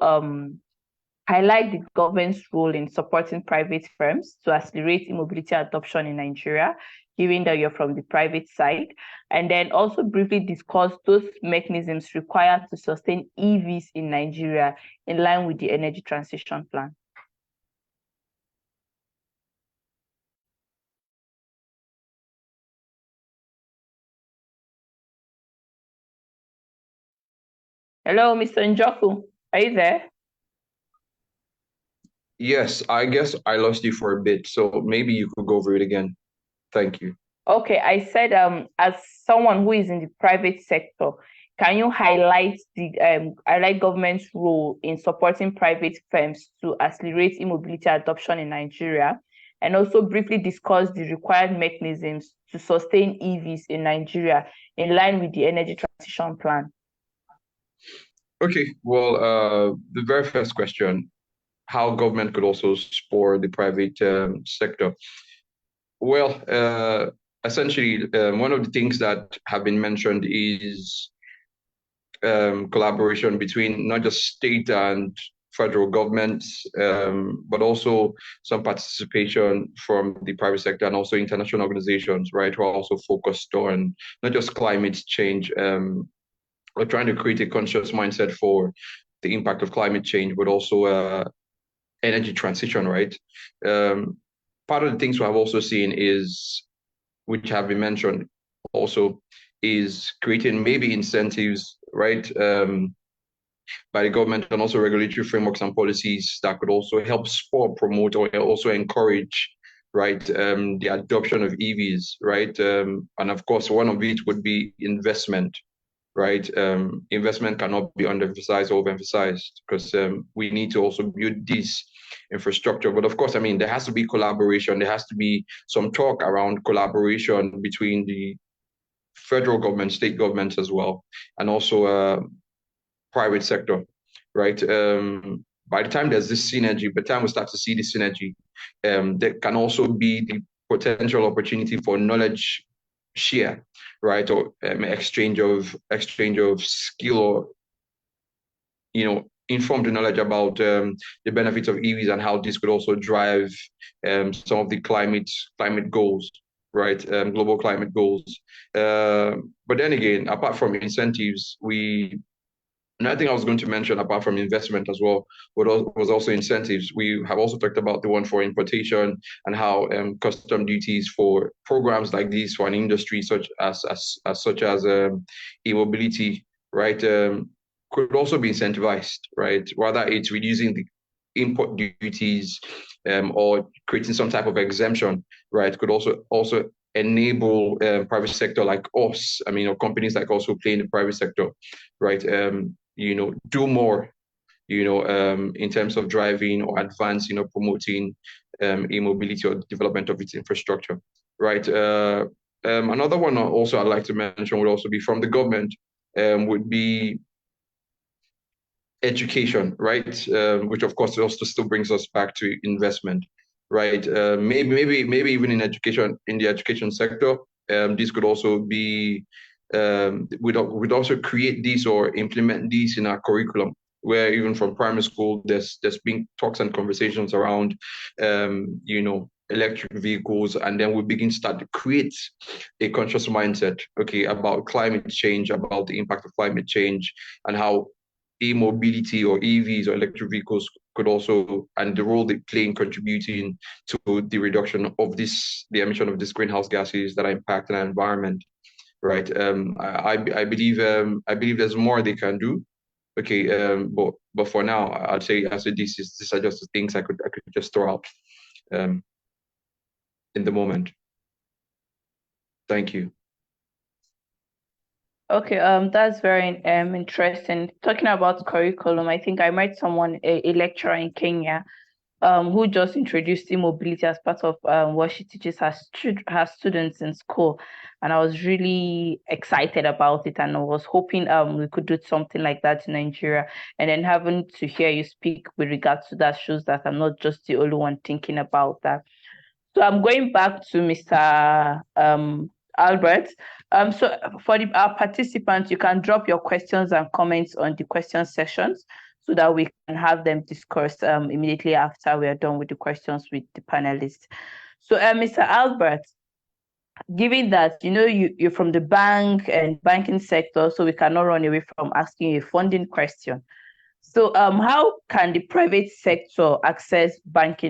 highlight the government's role in supporting private firms to accelerate e-mobility adoption in Nigeria, given that you're from the private side, and then also briefly discuss those mechanisms required to sustain EVs in Nigeria in line with the energy transition plan. Hello, Mr. Njoku, are you there? Yes, I guess I lost you for a bit, so maybe you could go over it again. Thank you. Okay, I said as someone who is in the private sector, can you highlight government's role in supporting private firms to accelerate e-mobility adoption in Nigeria, and also briefly discuss the required mechanisms to sustain EVs in Nigeria in line with the energy transition plan? Okay, well, the very first question, how government could also support the private sector. Well, essentially, one of the things that have been mentioned is collaboration between not just state and federal governments, but also some participation from the private sector and also international organizations, right, who are also focused on not just climate change, we're trying to create a conscious mindset for the impact of climate change, but also energy transition, right? Part of the things we have also seen is, which have been mentioned also, is creating maybe incentives, right, by the government, and also regulatory frameworks and policies that could also help support, promote, or also encourage, right, the adoption of EVs, right? And of course, one of it would be investment, right? Investment cannot be underemphasized or overemphasized, because we need to also build this infrastructure. But of course, I mean, there has to be collaboration. There has to be some talk around collaboration between the federal government, state governments as well, and also private sector, right? By the time there's this synergy, by the time we start to see this synergy, there can also be the potential opportunity for knowledge share, right, or exchange of skill, or inform the knowledge about the benefits of EVs and how this could also drive some of the climate goals, right, global climate goals. But then again, apart from incentives, another thing I was going to mention, apart from investment as well, was also incentives. We have also talked about the one for importation and how custom duties for programs like these for an industry such as e-mobility, right, could also be incentivized, right? Whether it's reducing the import duties or creating some type of exemption, right, could also enable private sector like us, I mean, or companies like us who play in the private sector, right, do more, in terms of driving or advance, promoting e-mobility or development of its infrastructure, right? Another one also I'd like to mention would also be from the government, would be education, right? Which of course also still brings us back to investment, right? Maybe even in education, in the education sector, this could also be, we'd also create these or implement these in our curriculum, where even from primary school, there's been talks and conversations around, electric vehicles, and then we start to create a conscious mindset, okay, about climate change, about the impact of climate change, and how e-mobility or EVs or electric vehicles could also, and the role they play in contributing to the reduction of the emission of these greenhouse gases that are impacting our environment, right? I believe there's more they can do. Okay, but for now, I'd say these are just the things I could just throw out in the moment. Thank you. Okay, that's very interesting. Talking about curriculum, I think I met someone, a lecturer in Kenya, who just introduced e-mobility as part of what she teaches her students in school, and I was really excited about it, and I was hoping we could do something like that in Nigeria. And then having to hear you speak with regards to that shows that I'm not just the only one thinking about that. So I'm going back to Mr. Albert. So for our participants, you can drop your questions and comments on the question sessions. so that we can have them discuss immediately after we are done with the questions with the panelists. So, Mr. Albert, given that you're from the bank and banking sector, so we cannot run away from asking you a funding question. So, how can the private sector access bank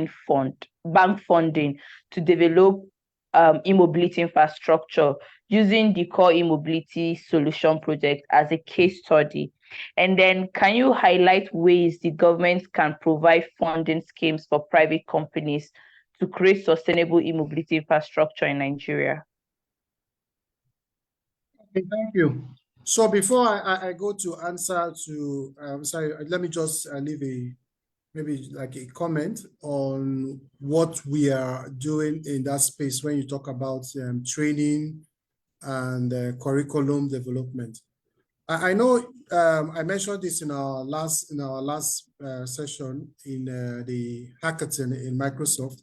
funding to develop e-mobility infrastructure using the Core E-Mobility Solution Project as a case study? And then can you highlight ways the government can provide funding schemes for private companies to create sustainable e-mobility infrastructure in Nigeria? Okay, thank you. So before I go to answer to, sorry, let me just leave maybe like a comment on what we are doing in that space when you talk about training and curriculum development. I know I mentioned this in our last session in the hackathon in Microsoft.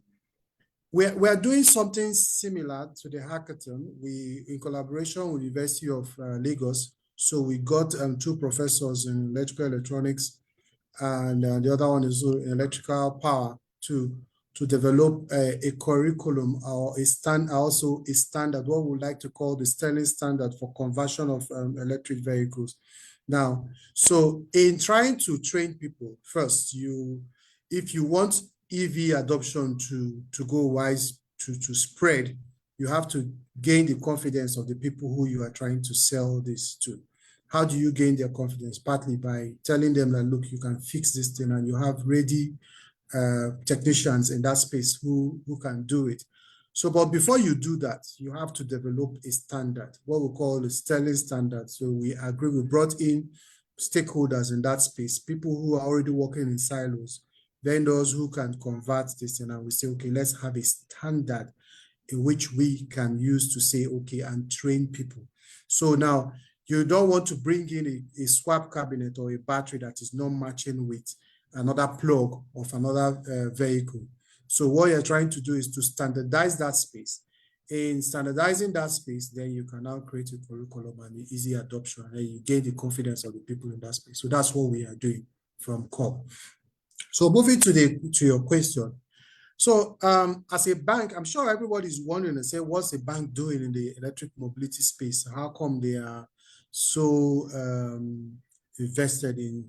We're doing something similar to the hackathon. We, in collaboration with University of Lagos, so we got 2 professors in electrical electronics, and the other one is in electrical power to develop a curriculum or a standard, what we would like to call the Sterling standard for conversion of electric vehicles. Now, so in trying to train people, first, if you want EV adoption to go wise, to spread, you have to gain the confidence of the people who you are trying to sell this to. How do you gain their confidence? Partly by telling them that, look, you can fix this thing, and you have ready technicians in that space who can do it. So, but before you do that, you have to develop a standard, what we call the Sterling standard. So we brought in stakeholders in that space, people who are already working in silos, vendors who can convert this, and we say, okay, let's have a standard in which we can use to say, okay, and train people. So now you don't want to bring in a swap cabinet or a battery that is not matching with another plug of another vehicle. So what you're trying to do is to standardize that space. In standardizing that space, then you can now create a curriculum and easy adoption, and you gain the confidence of the people in that space. So that's what we are doing from Core. So moving to your question. So as a bank, I'm sure everybody's wondering and say, what's a bank doing in the electric mobility space? How come they are so invested in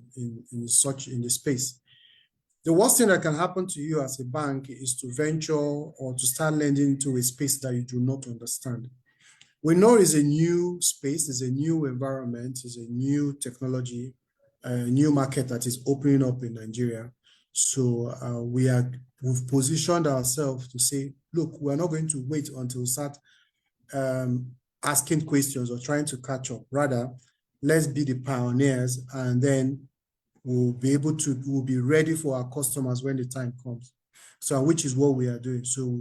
the space? The worst thing that can happen to you as a bank is to venture or to start lending into a space that you do not understand. We know it's a new space, it's a new environment, it's a new technology, a new market that is opening up in Nigeria. So we've positioned ourselves to say, look, we're not going to wait until we start asking questions or trying to catch up. Rather, let's be the pioneers, and then we'll be ready for our customers when the time comes. So, which is what we are doing. So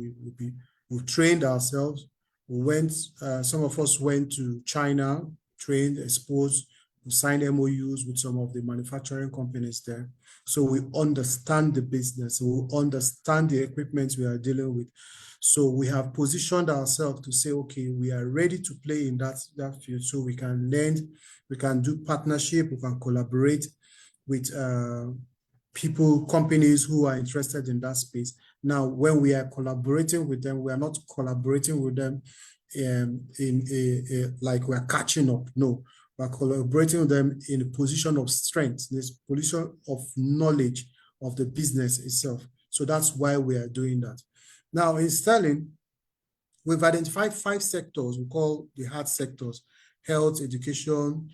we've trained ourselves. We went, some of us went to China, trained, exposed, we signed MOUs with some of the manufacturing companies there. So we understand the business, we understand the equipment we are dealing with. So we have positioned ourselves to say, okay, we are ready to play in that field. So we can lend, we can do partnership, we can collaborate with people, companies who are interested in that space. Now, when we are collaborating with them, we are not collaborating with them like we're catching up. No, we're collaborating with them in a position of strength, this position of knowledge of the business itself. So that's why we are doing that. Now, in Sterling, we've identified 5 sectors we call the hard sectors: health, education,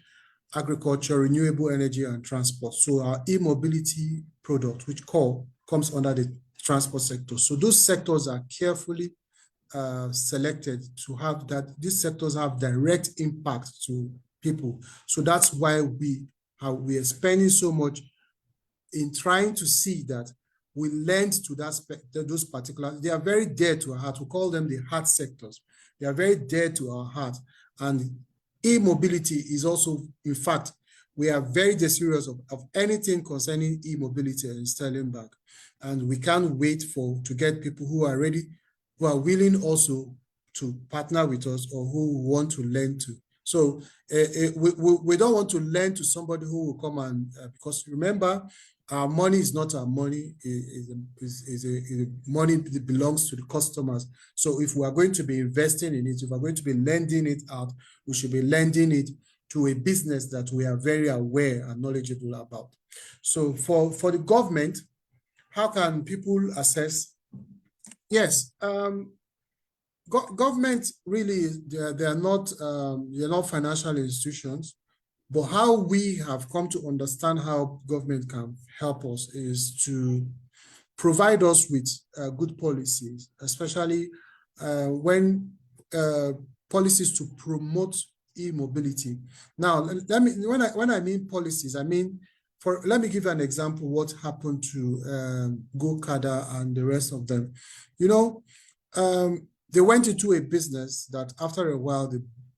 agriculture, renewable energy, and transport. So our e-mobility product, which Core, comes under the transport sector. So those sectors are carefully selected to have that. These sectors have direct impact to people. So that's why we are spending so much in trying to see that we lend to those particular. They are very dear to our heart. We call them the heart sectors. They are very dear to our heart. And e-mobility is also, in fact, we are very serious of anything concerning e-mobility in Sterling Bank. And we can't wait to get people who are ready, who are willing also to partner with us or who want to lend to So we don't want to lend to somebody who will come and, because remember, our money is not our money, money that belongs to the customers. So if we are going to be investing in it, if we're going to be lending it out, we should be lending it to a business that we are very aware and knowledgeable about. So for the government, how can people assess? Yes, government really, they are not financial institutions. But how we have come to understand how government can help us is to provide us with good policies, especially when policies to promote e-mobility. Now, when I mean policies, I mean, let me give you an example what happened to GoCada and the rest of them. You know, they went into a business that after a while,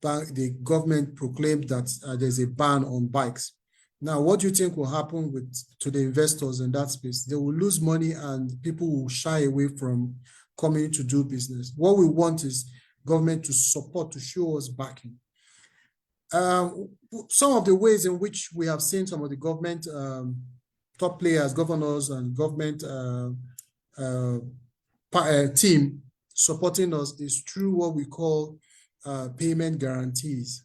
the government proclaimed that there's a ban on bikes. Now, what do you think will happen to the investors in that space? They will lose money and people will shy away from coming to do business. What we want is government to support, to show us backing. Some of the ways in which we have seen some of the government top players, governors and government team supporting us is through what we call payment guarantees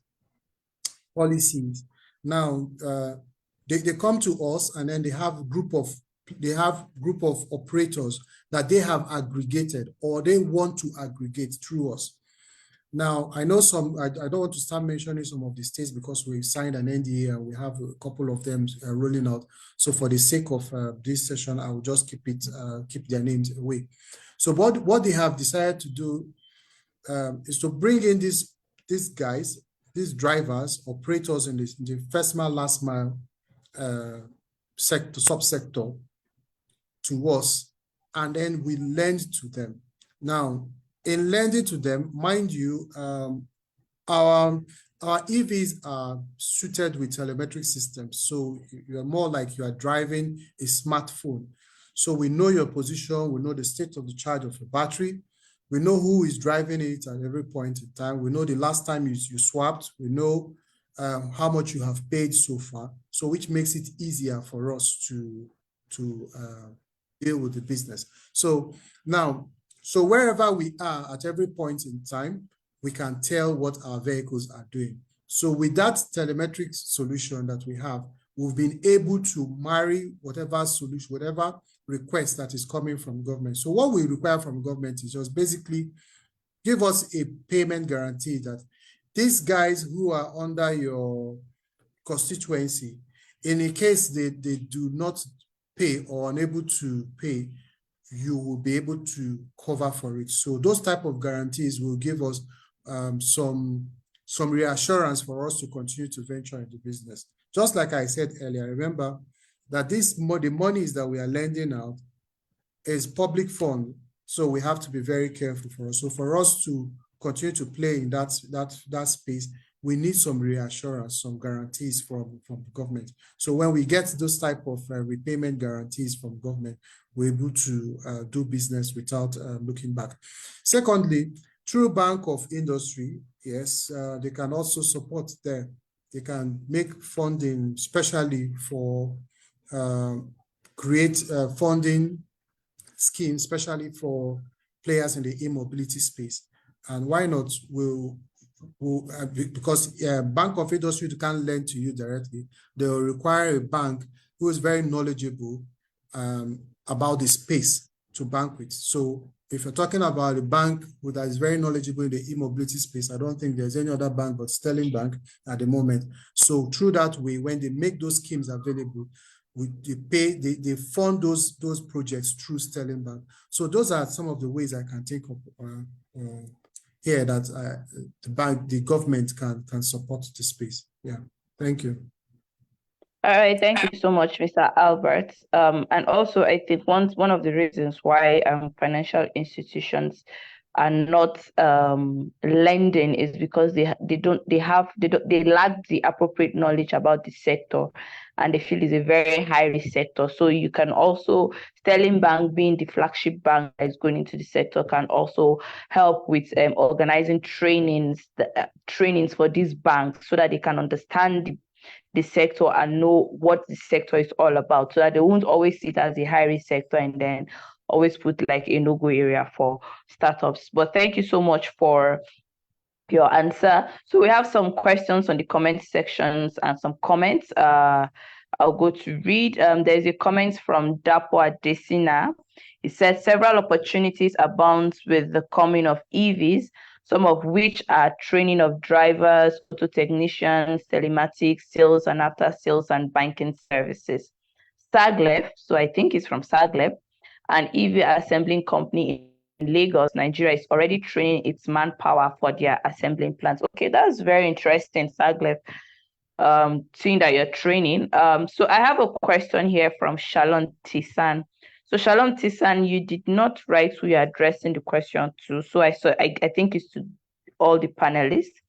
policies. Now they come to us and then they have group of operators that they have aggregated or they want to aggregate through us. Now I know I don't want to start mentioning some of the states because we signed an NDA and we have a couple of them rolling out. So for the sake of this session, I will just keep their names away. So what they have decided to do is to bring in these guys, these drivers, operators in the first mile, last mile subsector to us, and then we lend to them. Now, in lending to them, mind you, our EVs are suited with telemetric systems. So you're more like you are driving a smartphone. So we know your position, we know the state of the charge of your battery, we know who is driving it at every point in time. We know the last time you swapped. We know how much you have paid so far. So which makes it easier for us to deal with the business. So now, so wherever we are at every point in time, we can tell what our vehicles are doing. So with that telemetric solution that we have, we've been able to marry whatever solution, whatever request that is coming from government. So what we require from government is just basically give us a payment guarantee that these guys who are under your constituency, in a case they do not pay or unable to pay, you will be able to cover for it. So those type of guarantees will give us some reassurance for us to continue to venture into business. Just like I said earlier, remember that the monies that we are lending out is public fund, so we have to be very careful for us. So for us to continue to play in that space, we need some reassurance, some guarantees from the government. So when we get those type of repayment guarantees from government, we're able to do business without looking back. Secondly, through Bank of Industry, yes, they can also support there. They can make funding, especially for create funding schemes, especially for players in the e-mobility space. And why not? Because Bank of Industry can't lend to you directly. They will require a bank who is very knowledgeable about the space to bank with. So if you're talking about a bank that is very knowledgeable in the e-mobility space, I don't think there's any other bank but Sterling Bank at the moment. So through that way, when they make those schemes available, they fund those projects through Sterling Bank. So those are some of the ways I can think of here that the government can support the space. Yeah, thank you. All right, thank you so much, Mr. Albert. And also, I think one of the reasons why financial institutions are not lending is because they lack the appropriate knowledge about the sector, and they feel it's a very high risk sector. So you can also, Sterling Bank being the flagship bank that is going into the sector, can also help with organizing trainings for these banks so that they can understand the sector and know what the sector is all about, so that they won't always see it as a high risk sector and then always put like a no-go area for startups. But thank you so much for your answer. So we have some questions on the comment sections and some comments. I'll go to read. There's a comment from Dapo Adesina. It says several opportunities abound with the coming of EVs, some of which are training of drivers, auto technicians, telematics, sales and after sales, and banking services. Saglef, so I think it's from Saglef, an EV assembling company in Lagos, Nigeria, is already training its manpower for their assembling plants. Okay, that's very interesting, Saglef, seeing that you're training. So I have a question here from Shalom Tisan. So Shalom Tisan, you did not write who you're addressing the question to, so I think it's to all the panelists.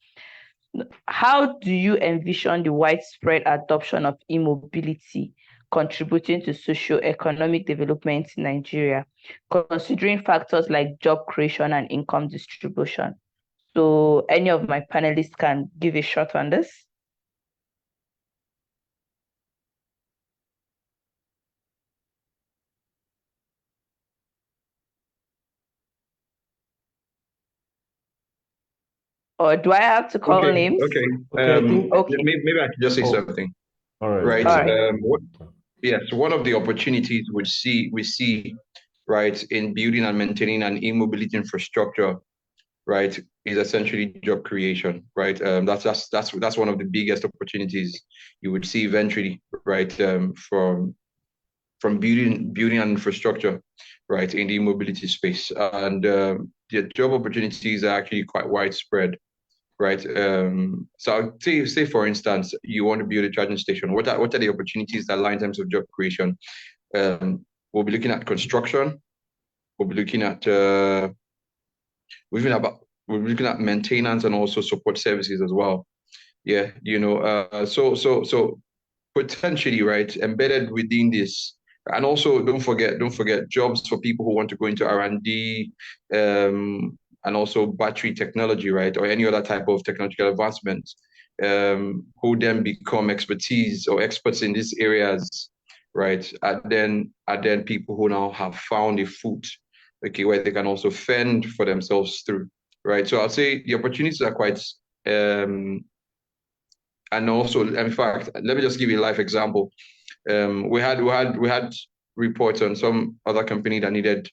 How do you envision the widespread adoption of e-mobility contributing to socio-economic development in Nigeria, considering factors like job creation and income distribution? So any of my panelists can give a shot on this. Or do I have to call names? Okay. Okay. Maybe I can just say something. All right. Right. All right. Yes, one of the opportunities we see, right, in building and maintaining an e-mobility infrastructure, right, is essentially job creation, right? That's one of the biggest opportunities you would see eventually, right, from building an infrastructure, right, in the e-mobility space. And the job opportunities are actually quite widespread, right? So say for instance, you want to build a charging station. What are the opportunities that lie in terms of job creation? We'll be looking at construction. We'll be looking at maintenance and also support services as well. Yeah, so potentially, right, embedded within this. And also don't forget jobs for people who want to go into R&D, and also battery technology, right, or any other type of technological advancement, who then become experts in these areas, right? And then people who now have found a foot, okay, where they can also fend for themselves through, right? So I'll say the opportunities are quite, and also, in fact, let me just give you a live example. We had reports on some other company that needed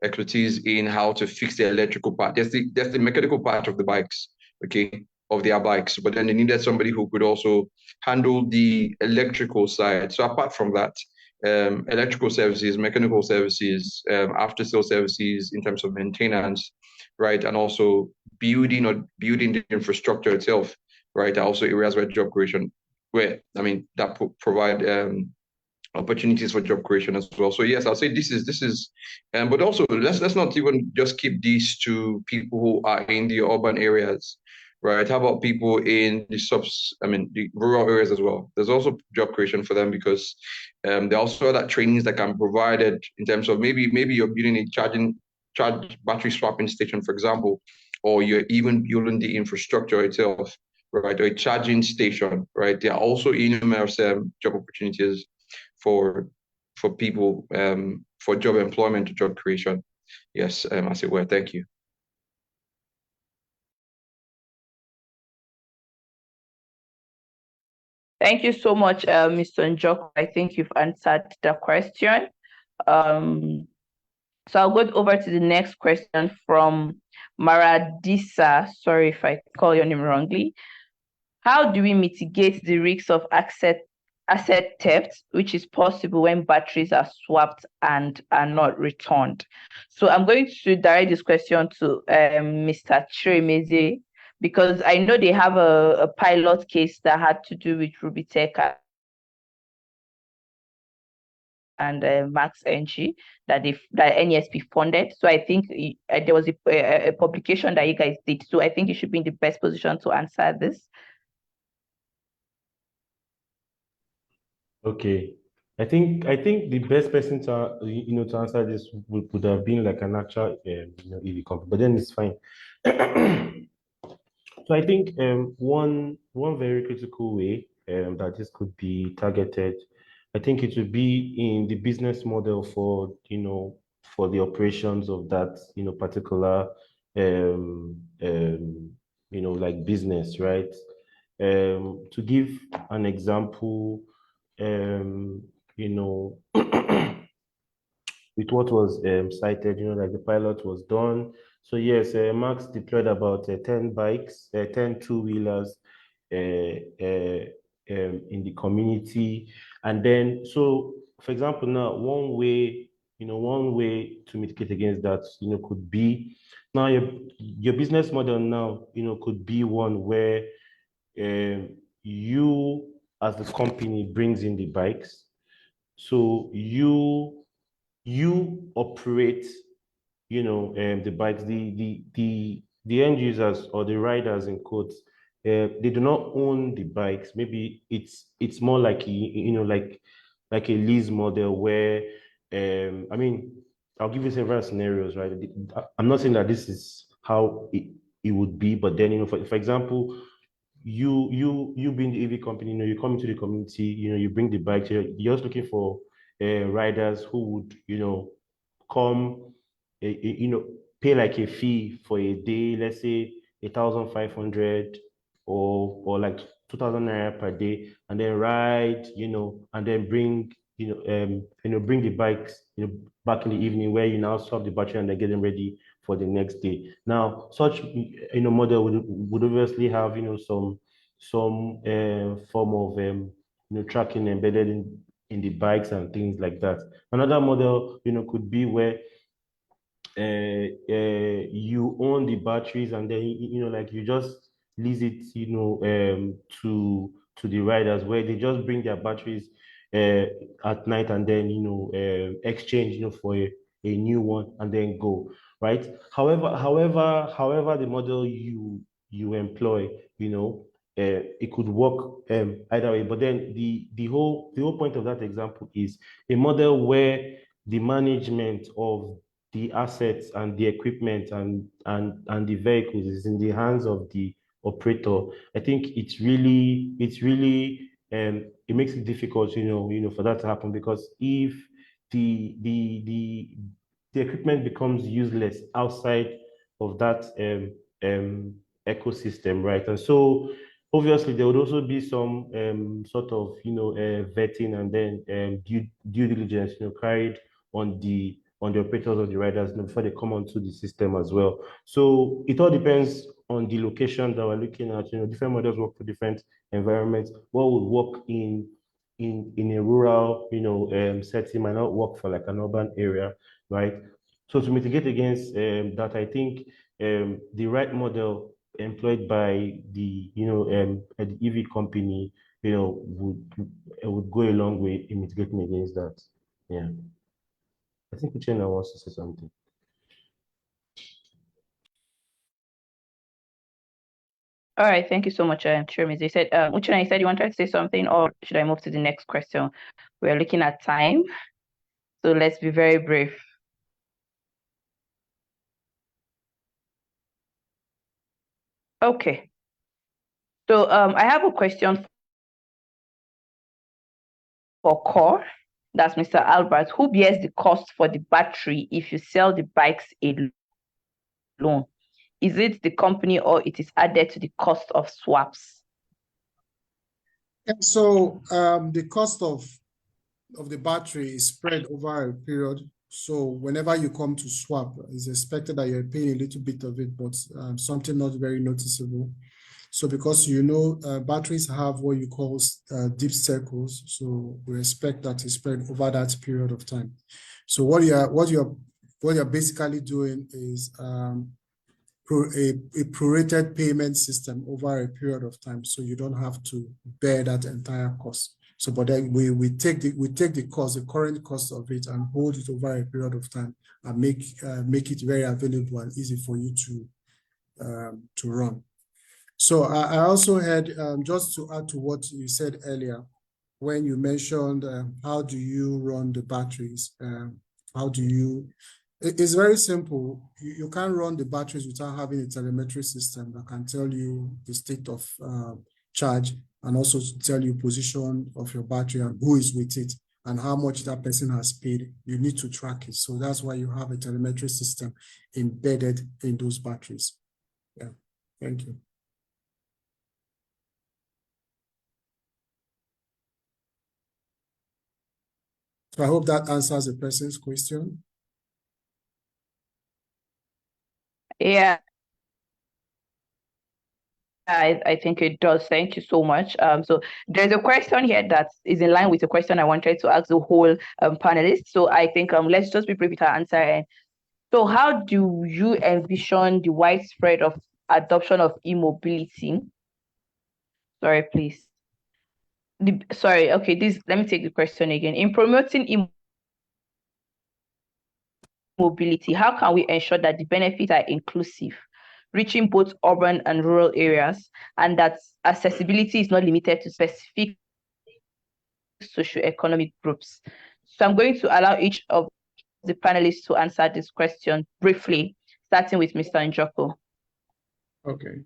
expertise in how to fix the electrical part. There's the mechanical part of the bikes, okay, of their bikes, but then they needed somebody who could also handle the electrical side. So apart from that, electrical services, mechanical services, after sales services in terms of maintenance, right, and also building the infrastructure itself, right, are also areas where job creation, that provide opportunities for job creation as well. So yes, I'll say this is, but also let's not even just keep these to people who are in the urban areas, right? How about people in the rural areas as well? There's also job creation for them, because there are also other trainings that can be provided in terms of maybe you're building a charge battery swapping station, for example, or you're even building the infrastructure itself, right, or a charging station, right? There are also numerous job opportunities for people, for job employment, job creation. Yes, as it were. Thank you. Thank you so much, Mr. Njok. I think you've answered the question. So I'll go over to the next question from Maradisa. Sorry if I call your name wrongly. How do we mitigate the risks of asset theft, which is possible when batteries are swapped and are not returned? So I'm going to direct this question to Mr. Chiremeze, because I know they have a pilot case that had to do with Rubitech Max NG that NESP funded. So I think there was a publication that you guys did. So I think you should be in the best position to answer this. Okay. I think the best person to to answer this would have been like an actual EV company, but then it's fine. So I think one very critical way that this could be targeted, I think it would be in the business model for for the operations of that particular like business, right? To give an example, with what was cited, like the pilot was done. So yes, Max deployed about 10 bikes, 10 two-wheelers in the community. And then, so for example, now one way to mitigate against that, could be now your business model now, could be one where you as the company brings in the bikes. So you operate, the bikes, the end users or the riders in quotes, they do not own the bikes. Maybe it's more like like a lease model where, I mean, I'll give you several scenarios, right? I'm not saying that this is how it would be, but then, for example, you being the EV company, you come into the community, you bring the bike, you're just looking for riders who would, come, pay like a fee for a day, let's say 1,500 or like 2,000 naira per day, and then ride, and then bring, bring the bikes, back in the evening where you now swap the battery and then get them ready for the next day. Now, such model would obviously have some form of tracking embedded in the bikes and things like that. Another model could be where you own the batteries and then like you just lease it to the riders, where they just bring their batteries at night and then exchange for a new one and then go, right? However the model you employ, it could work either way. But then the whole point of that example is a model where the management of the assets and the equipment and the vehicles is in the hands of the operator. I think it's really it makes it difficult, for that to happen, because if the equipment becomes useless outside of that ecosystem, right? And so obviously there would also be some sort of vetting and then due diligence carried on the operators of the riders before they come onto the system as well. So it all depends on the location that we're looking at. Different models work for different environments. What would work in a rural setting might not work for like an urban area, right? So to mitigate against that, I think the right model employed by the the EV company would go a long way in mitigating against that. Yeah. I think Uchenna wants to say something. All right, thank you so much, Chirmiz. You said, Uchenna, you said you wanted to say something, or should I move to the next question? We're looking at time, so let's be very brief. Okay. So I have a question for Core. That's Mr. Albert. Who bears the cost for the battery if you sell the bikes alone? Is it the company or it is added to the cost of swaps? And so the cost of the battery is spread over a period. So whenever you come to swap, it's expected that you're paying a little bit of it, but something not very noticeable. So because batteries have what you call deep cycles, so we expect that to spread over that period of time. So what you're basically doing is a prorated payment system over a period of time, so you don't have to bear that entire cost. So, but then we take the cost, the current cost of it, and hold it over a period of time, and make it very available and easy for you to run. So I also had, just to add to what you said earlier, when you mentioned how do you run the batteries, it's very simple. You can't run the batteries without having a telemetry system that can tell you the state of charge, and also to tell you position of your battery and who is with it and how much that person has paid. You need to track it. So that's why you have a telemetry system embedded in those batteries. Yeah, thank you. So I hope that answers the person's question. Yeah, I think it does. Thank you so much. So there's a question here that is in line with the question I wanted to ask the whole panelists. So I think let's just be brief with our answer. So how do you envision the widespread of adoption of e-mobility? Sorry, please. Sorry, okay, let me take the question again. In promoting e-mobility, how can we ensure that the benefits are inclusive, reaching both urban and rural areas, and that accessibility is not limited to specific socioeconomic groups? So I'm going to allow each of the panelists to answer this question briefly, starting with Mr. Njoku. Okay.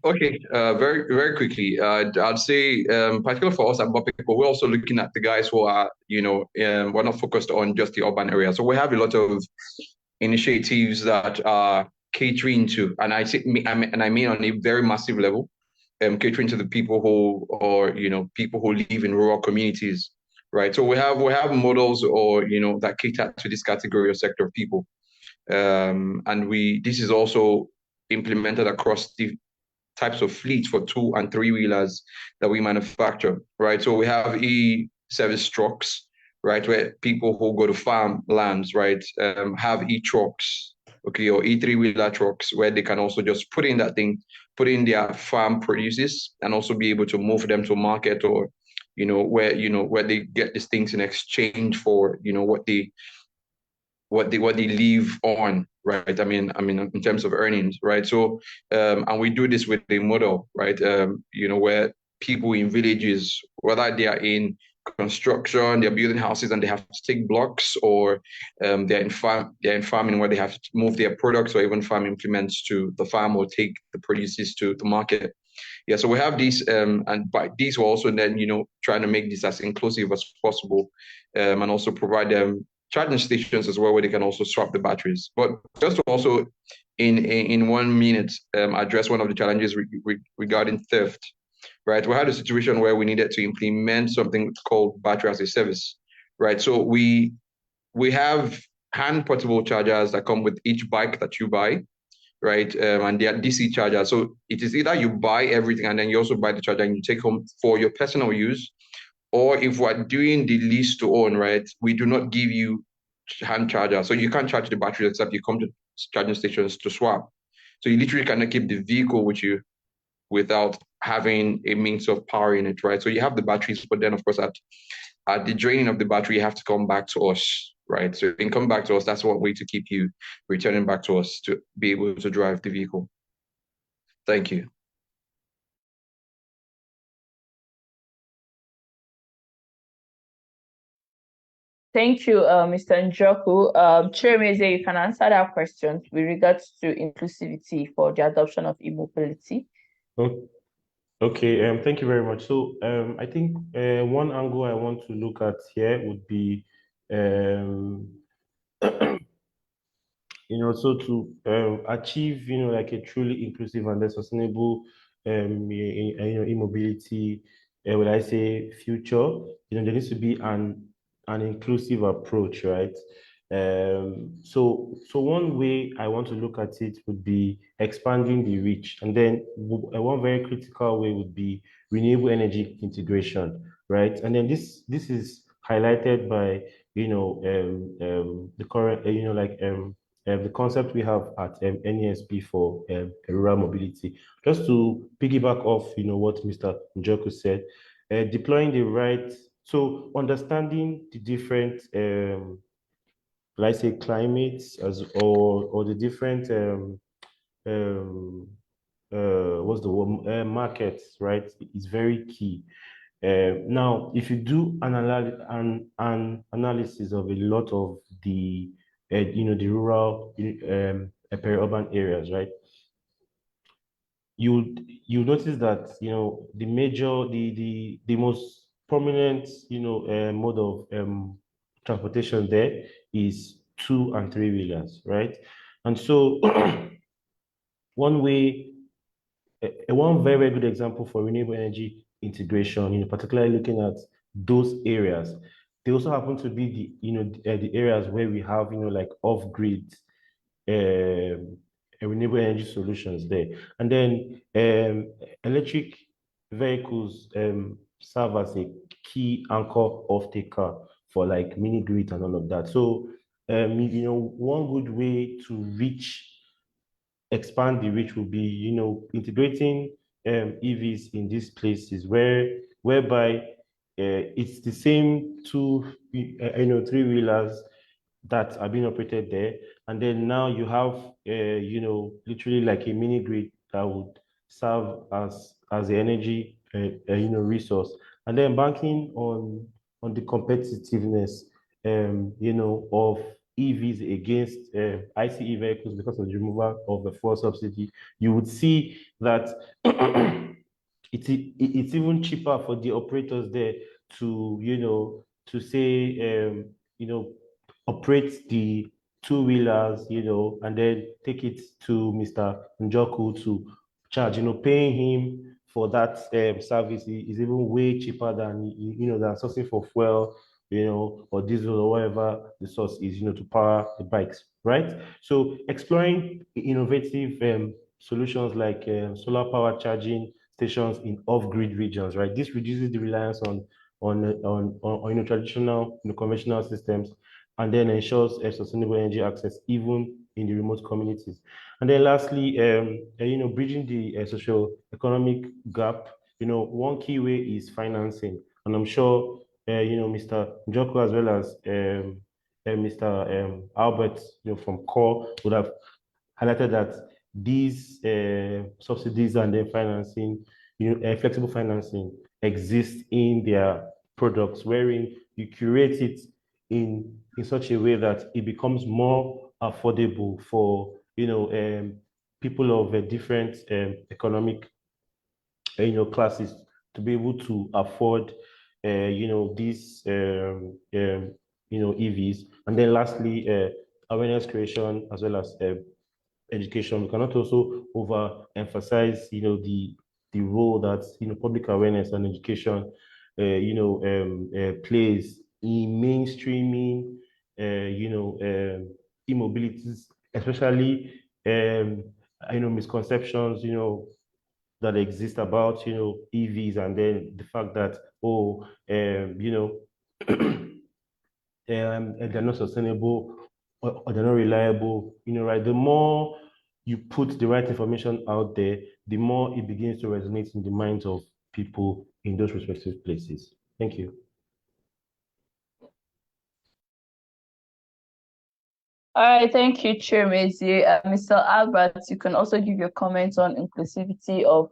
Very, very quickly, I'd say, particularly for us at Bopico, we're also looking at the guys who are, we're not focused on just the urban area. So we have a lot of initiatives that are catering to, and I mean on a very massive level, catering to the people who are, people who live in rural communities, right? So we have models, or that cater to this category or sector of people, and this is also implemented across the types of fleets for 2- and 3-wheelers that we manufacture, right? So we have e-service trucks, right, where people who go to farm lands, right, have e-trucks, okay, or e-3-wheeler trucks, where they can also just put in their farm produces, and also be able to move them to market, or where they get these things in exchange for what they live on, right? I mean, in terms of earnings, right? So, and we do this with a model, right? Where people in villages, whether they are in construction, they're building houses and they have to take blocks, or they're in farming where they have to move their products or even farm implements to the farm, or take the produces to the market. Yeah, so we have these, and by these we're also then, trying to make this as inclusive as possible, and also provide them charging stations as well, where they can also swap the batteries. But just to also, in 1 minute, address one of the challenges regarding theft, right? We had a situation where we needed to implement something called battery as a service, right? So we have hand portable chargers that come with each bike that you buy, right? And they are DC chargers. So it is either you buy everything and then you also buy the charger and you take home for your personal use, or if we're doing the lease to own, right, we do not give you hand charger. So you can't charge the battery except you come to charging stations to swap. So you literally cannot keep the vehicle with you without having a means of powering it, right? So you have the batteries, but then of course at the draining of the battery, you have to come back to us, right? So in come back to us, that's one way to keep you returning back to us to be able to drive the vehicle. Thank you. Thank you, Mr. Njoku. Chiremeze, you can answer that question with regards to inclusivity for the adoption of e-mobility. Okay, thank you very much. So I think one angle I want to look at here would be, so to achieve, like a truly inclusive and sustainable, e-mobility, would I say future, there needs to be an inclusive approach, right? So one way I want to look at it would be expanding the reach, and then one very critical way would be renewable energy integration, right? And then this is highlighted by the current the concept we have at NESP for rural mobility. Just to piggyback off what Mr. Njoku said, deploying the right So understanding the different, let's say, climates or the different what's the word, markets, right? It's very key. Now, if you do an analysis of a lot of the the rural peri-urban areas, right? You notice that the most prominent mode of transportation there is 2 and 3 wheelers, right? And so one very, very good example for renewable energy integration, particularly looking at those areas. They also happen to be the areas where we have like off-grid renewable energy solutions there. And then electric vehicles serve as a key anchor off-taker for like mini grid and all of that. So one good way to expand the reach will be integrating EVs in these places whereby it's the same 3-wheelers that are being operated there, and then now you have literally like a mini grid that would serve as the energy resource, and then banking on the competitiveness of EVs against ICE vehicles because of the removal of the fuel subsidy. You would see that it's even cheaper for the operators there to say operate the 2-wheelers, and then take it to Mr. Njoku to charge. Paying him for that service is even way cheaper than than sourcing for fuel, or diesel or whatever the source is, to power the bikes, right? So exploring innovative solutions like solar power charging stations in off-grid regions, right? This reduces the reliance on traditional conventional systems, and then ensures a sustainable energy access even in the remote communities. And then lastly, bridging the socio-economic gap. One key way is financing, and I'm sure Mr. Njoku as well as Mr. Albert from CORE would have highlighted that these subsidies and then financing, flexible financing exist in their products, wherein you curate it in such a way that it becomes more affordable for people of a different economic classes to be able to afford these EVs. And then lastly, awareness creation as well as education. We cannot also overemphasize the role that public awareness and education plays in mainstreaming e-mobilities, especially misconceptions that exist about EVs, and then the fact that they're not sustainable or they're not reliable, right? The more you put the right information out there, the more it begins to resonate in the minds of people in those respective places. Thank you. All right, thank you, Chirmezi. Mr. Albert, you can also give your comments on inclusivity of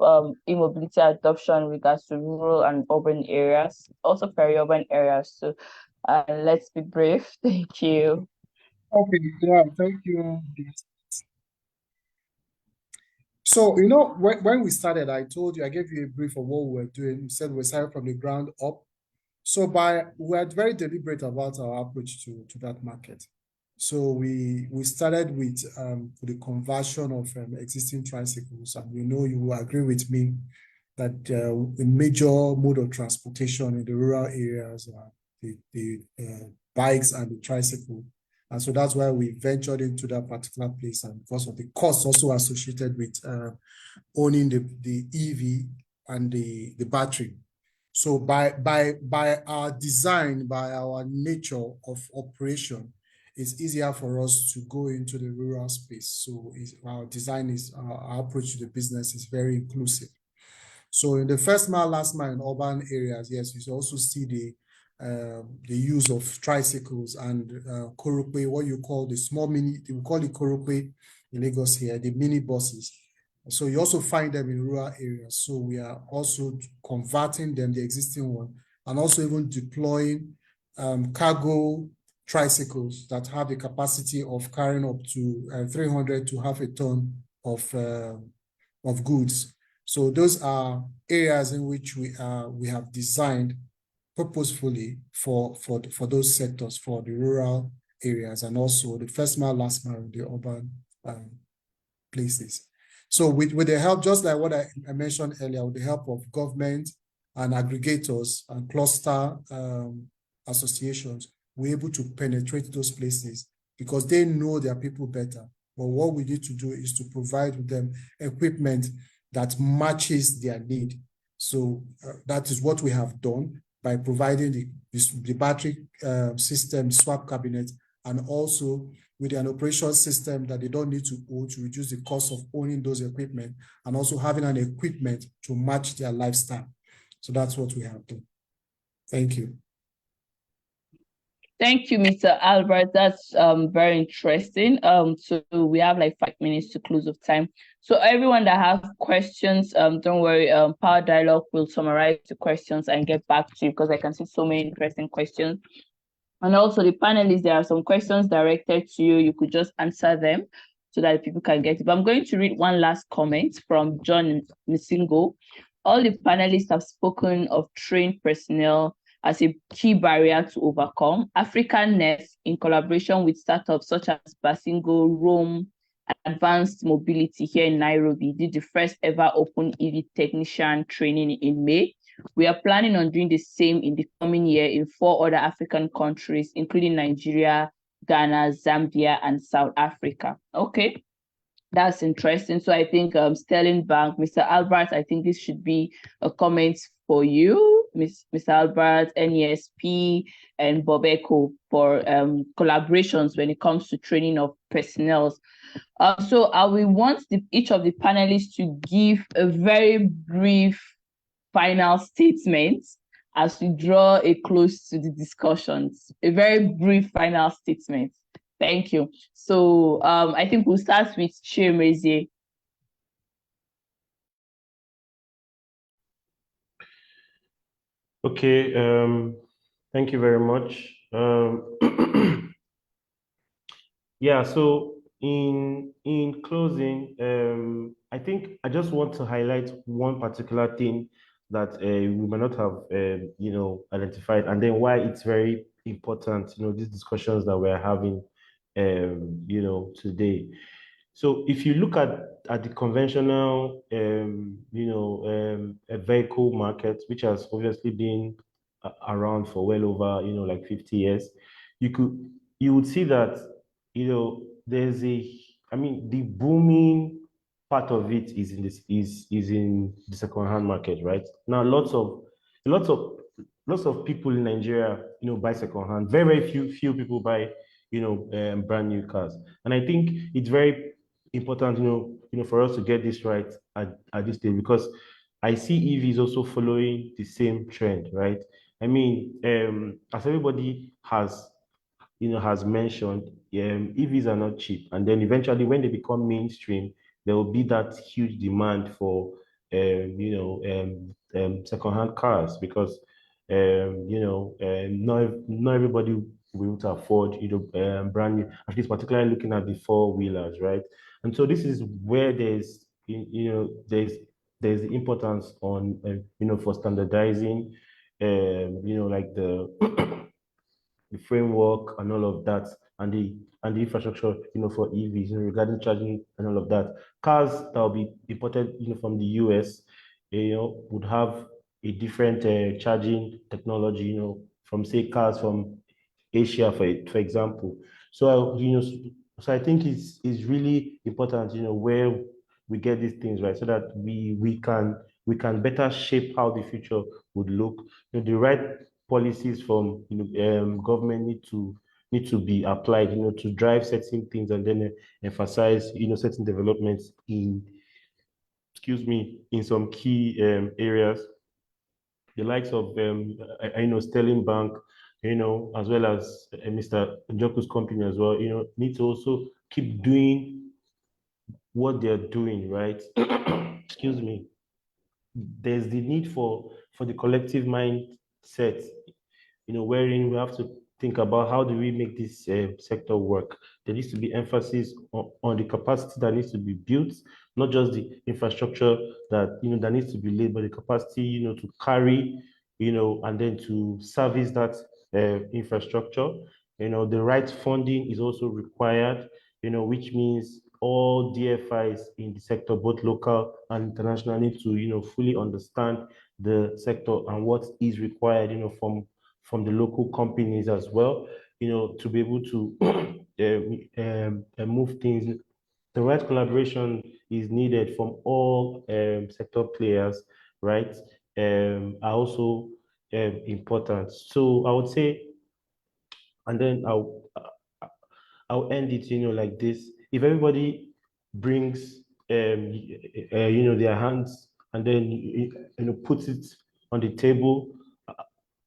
e-mobility adoption in regards to rural and urban areas, also peri-urban areas. So let's be brief. Thank you. Okay, yeah, thank you. So, when we started, I told you, I gave you a brief of what we were doing. We said we started from the ground up. So we are very deliberate about our approach to that market. So we started with the conversion of existing tricycles, and you will agree with me that the major mode of transportation in the rural areas are the bikes and the tricycle, and so that's why we ventured into that particular place, and because of the costs also associated with owning the EV and the battery. So by our design, by our nature of operation, it's easier for us to go into the rural space. So our design is, our approach to the business is very inclusive. So in the first mile, last mile in urban areas, yes, you also see the use of tricycles and korope, what you call the small mini, we call it korope in Lagos here, the mini buses. So you also find them in rural areas. So we are also converting them, the existing one, and also even deploying cargo tricycles that have the capacity of carrying up to 300 to half a ton of goods. So those are areas in which we have designed purposefully for those sectors, for the rural areas, and also the first mile, last mile, the urban places. So with the help, just like what I mentioned earlier, with the help of government and aggregators and cluster associations, we're able to penetrate those places because they know their people better. But what we need to do is to provide them equipment that matches their need. So that is what we have done by providing the battery system, swap cabinet, and also with an operation system that they don't need to own to reduce the cost of owning those equipment, and also having an equipment to match their lifestyle. So that's what we have done. Thank you. Thank you, Mr. Albert. That's very interesting. So we have like 5 minutes to close of time. So everyone that have questions, don't worry. Power Dialogue will summarize the questions and get back to you because I can see so many interesting questions. And also the panelists, there are some questions directed to you. You could just answer them so that people can get it. But I'm going to read one last comment from John Misingo. All the panelists have spoken of trained personnel as a key barrier to overcome. African Nest, in collaboration with startups such as Basingo, Rome, and Advanced Mobility here in Nairobi, did the first ever open EV technician training in May. We are planning on doing the same in the coming year in 4 other African countries, including Nigeria, Ghana, Zambia, and South Africa. Okay, that's interesting. So I think Sterling Bank, Mr. Albert, I think this should be a comment for you, Mr. Albert, NESP, and Bob Echo for collaborations when it comes to training of personnel. So I will want each of the panelists to give a very brief final statement as we draw a close to the discussions. A very brief final statement. Thank you. So I think we'll start with Chimezie. Okay, thank you very much. Yeah, so in closing, I think I just want to highlight one particular thing that we might not have identified, and then why it's very important, these discussions that we're having today. So if you look at the conventional vehicle market, which has obviously been around for well over like 50 years, you would see that there's the booming part of it is in this is in the second-hand market, right? Now lots of people in Nigeria buy second-hand. Very few people buy brand new cars. And I think it's very important for us to get this right at this stage, because I see EVs also following the same trend, right? I mean, as everybody has mentioned, EVs are not cheap, and then eventually when they become mainstream, there will be that huge demand for second-hand cars, because not everybody will be able to afford brand new, at least particularly looking at the four-wheelers, right? And so this is where there's the importance on for standardizing like the the framework and all of that, and the infrastructure for EVs regarding charging and all of that. Cars that will be imported from the US would have a different charging technology from, say, cars from Asia, for example. So so I think it's really important where we get these things right, so that we can better shape how the future would look. The right policies from government need to be applied to drive certain things, and then emphasize certain developments in some key areas. The likes of Sterling Bank as well as Mr. Njoku's company as well, need to also keep doing what they're doing, right? Excuse me. There's the need for the collective mindset, wherein we have to think about how do we make this sector work. There needs to be emphasis on the capacity that needs to be built, not just the infrastructure that that needs to be laid, but the capacity to carry, and then to service that infrastructure. The right funding is also required, which means all DFIs in the sector, both local and international, need to fully understand the sector and what is required, from the local companies as well, to be able to move things. The right collaboration is needed from all sector players, right? Are also important. So I would say, and then I'll end it, like this. If everybody brings, their hands and then, puts it on the table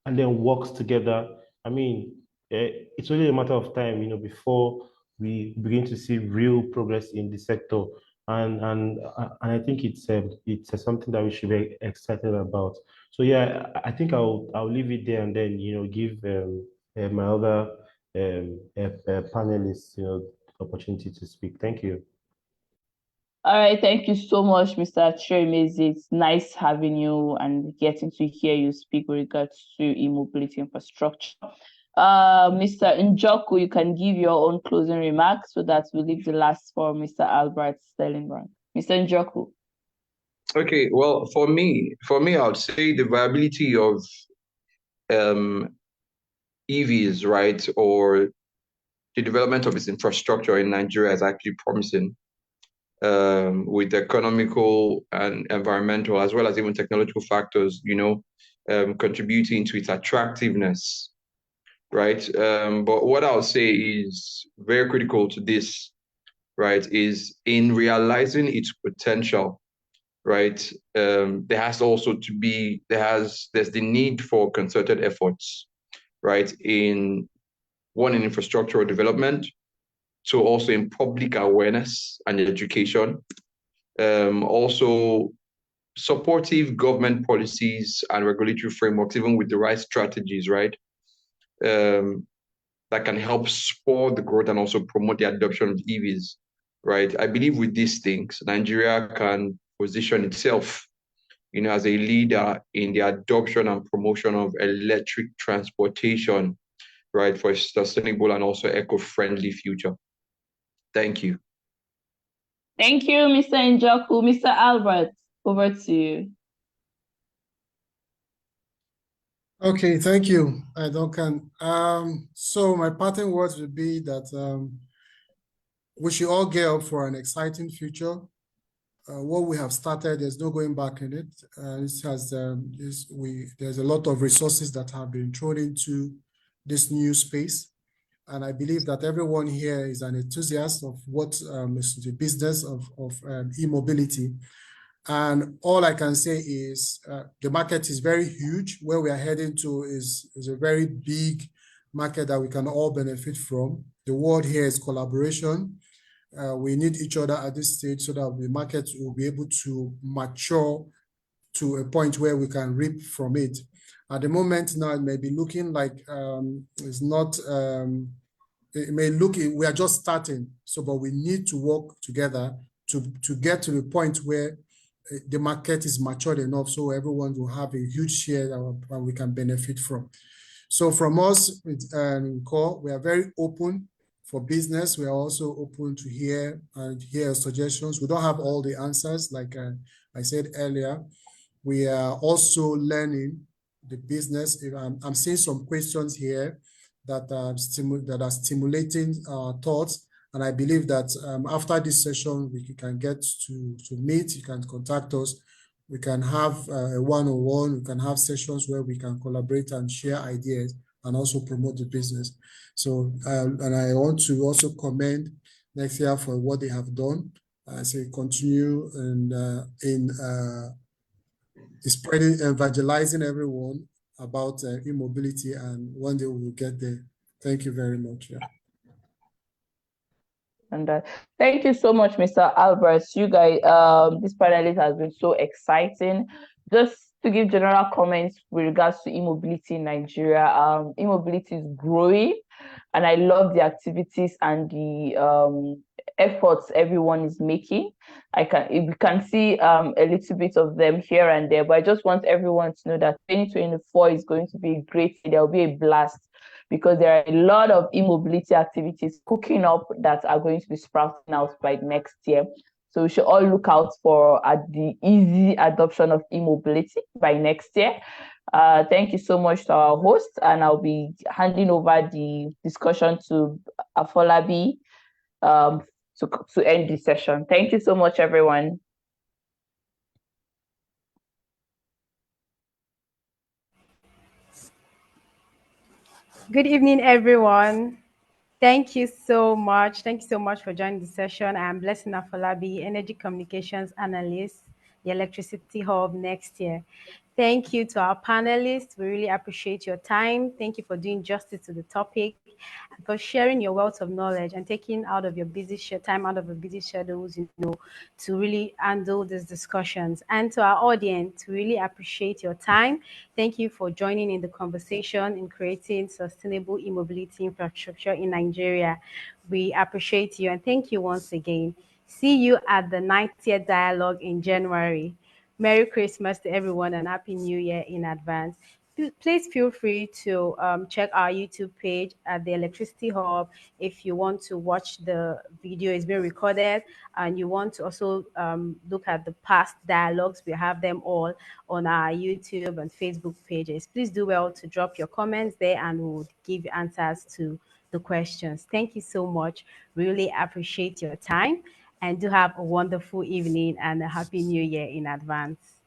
and then works together, I mean, it's only a matter of time, before we begin to see real progress in the sector. And I think it's something that we should be excited about. So yeah, I think I'll leave it there and then, give my other panelists, opportunity to speak. Thank you. All right, thank you so much, Mr. Chirimezi. It's nice having you and getting to hear you speak with regards to e-mobility infrastructure. Mr. Njoku, you can give your own closing remarks so that we leave the last for Mr. Albert Stellingbank. Mr. Njoku. Okay, well, for me, I would say the viability of EVs, right, or the development of its infrastructure in Nigeria is actually promising, with economical and environmental, as well as even technological factors, contributing to its attractiveness, right? But what I'll say is very critical to this, right, is in realizing its potential, right? There's the need for concerted efforts, right, in infrastructural development, so also in public awareness and education, also supportive government policies and regulatory frameworks, even with the right strategies, right, that can help spur the growth and also promote the adoption of EVs, right? I believe with these things, Nigeria can position itself, as a leader in the adoption and promotion of electric transportation, right, for a sustainable and also eco-friendly future. Thank you. Thank you, Mr. Njoku. Mr. Albert, over to you. Okay, thank you, Duncan. So my parting words would be that we should all gear up for an exciting future. What we have started, there's no going back in it. There's a lot of resources that have been thrown into this new space. And I believe that everyone here is an enthusiast of what is the business of e-mobility. And all I can say is the market is very huge. Where we are heading to is a very big market that we can all benefit from. The word here is collaboration. We need each other at this stage so that the market will be able to mature to a point where we can reap from it. At the moment now, it may be looking like it's not, it may look, we are just starting. So, but we need to work together to get to the point where the market is matured enough so everyone will have a huge share that we can benefit from. So from us, Core, we are very open for business. We are also open to hear suggestions. We don't have all the answers, like I said earlier. We are also learning the business. I'm seeing some questions here that are stimulating our thoughts. And I believe that after this session, we can get to meet. You can contact us. We can have a one-on-one. We can have sessions where we can collaborate and share ideas and also promote the business. So, and I want to also commend Nexia for what they have done. I say continue in spreading, evangelizing everyone about e-mobility, and one day we will get there. Thank you very much. Yeah. And thank you so much, Mr. Albert. You guys, this panelist has been so exciting. Just to give general comments with regards to e-mobility in Nigeria, e-mobility is growing, and I love the activities and the efforts everyone is making. We can see a little bit of them here and there, but I just want everyone to know that 2024 is going to be a great year. There will be a blast, because there are a lot of e-mobility activities cooking up that are going to be sprouting out by next year. So we should all look out for the easy adoption of e-mobility by next year. Thank you so much to our host, and I'll be handing over the discussion to Afolabi to end the session. Thank you so much, everyone. Good evening, everyone. Thank you so much. Thank you so much for joining the session. I'm Blessing Afolabi, Energy Communications Analyst, the Electricity Hub next year. Thank you to our panelists. We really appreciate your time. Thank you for doing justice to the topic, and for sharing your wealth of knowledge and taking out of your time out of your busy schedules, to really handle these discussions. And to our audience, we really appreciate your time. Thank you for joining in the conversation in creating sustainable e-mobility infrastructure in Nigeria. We appreciate you, and thank you once again. See you at the 90th Dialogue in January. Merry Christmas to everyone and Happy New Year in advance. Please feel free to check our YouTube page at the Electricity Hub if you want to watch the video. It's being recorded, and you want to also look at the past dialogues. We have them all on our YouTube and Facebook pages. Please do well to drop your comments there, and we'll give answers to the questions. Thank you so much. Really appreciate your time, and do have a wonderful evening and a Happy New Year in advance.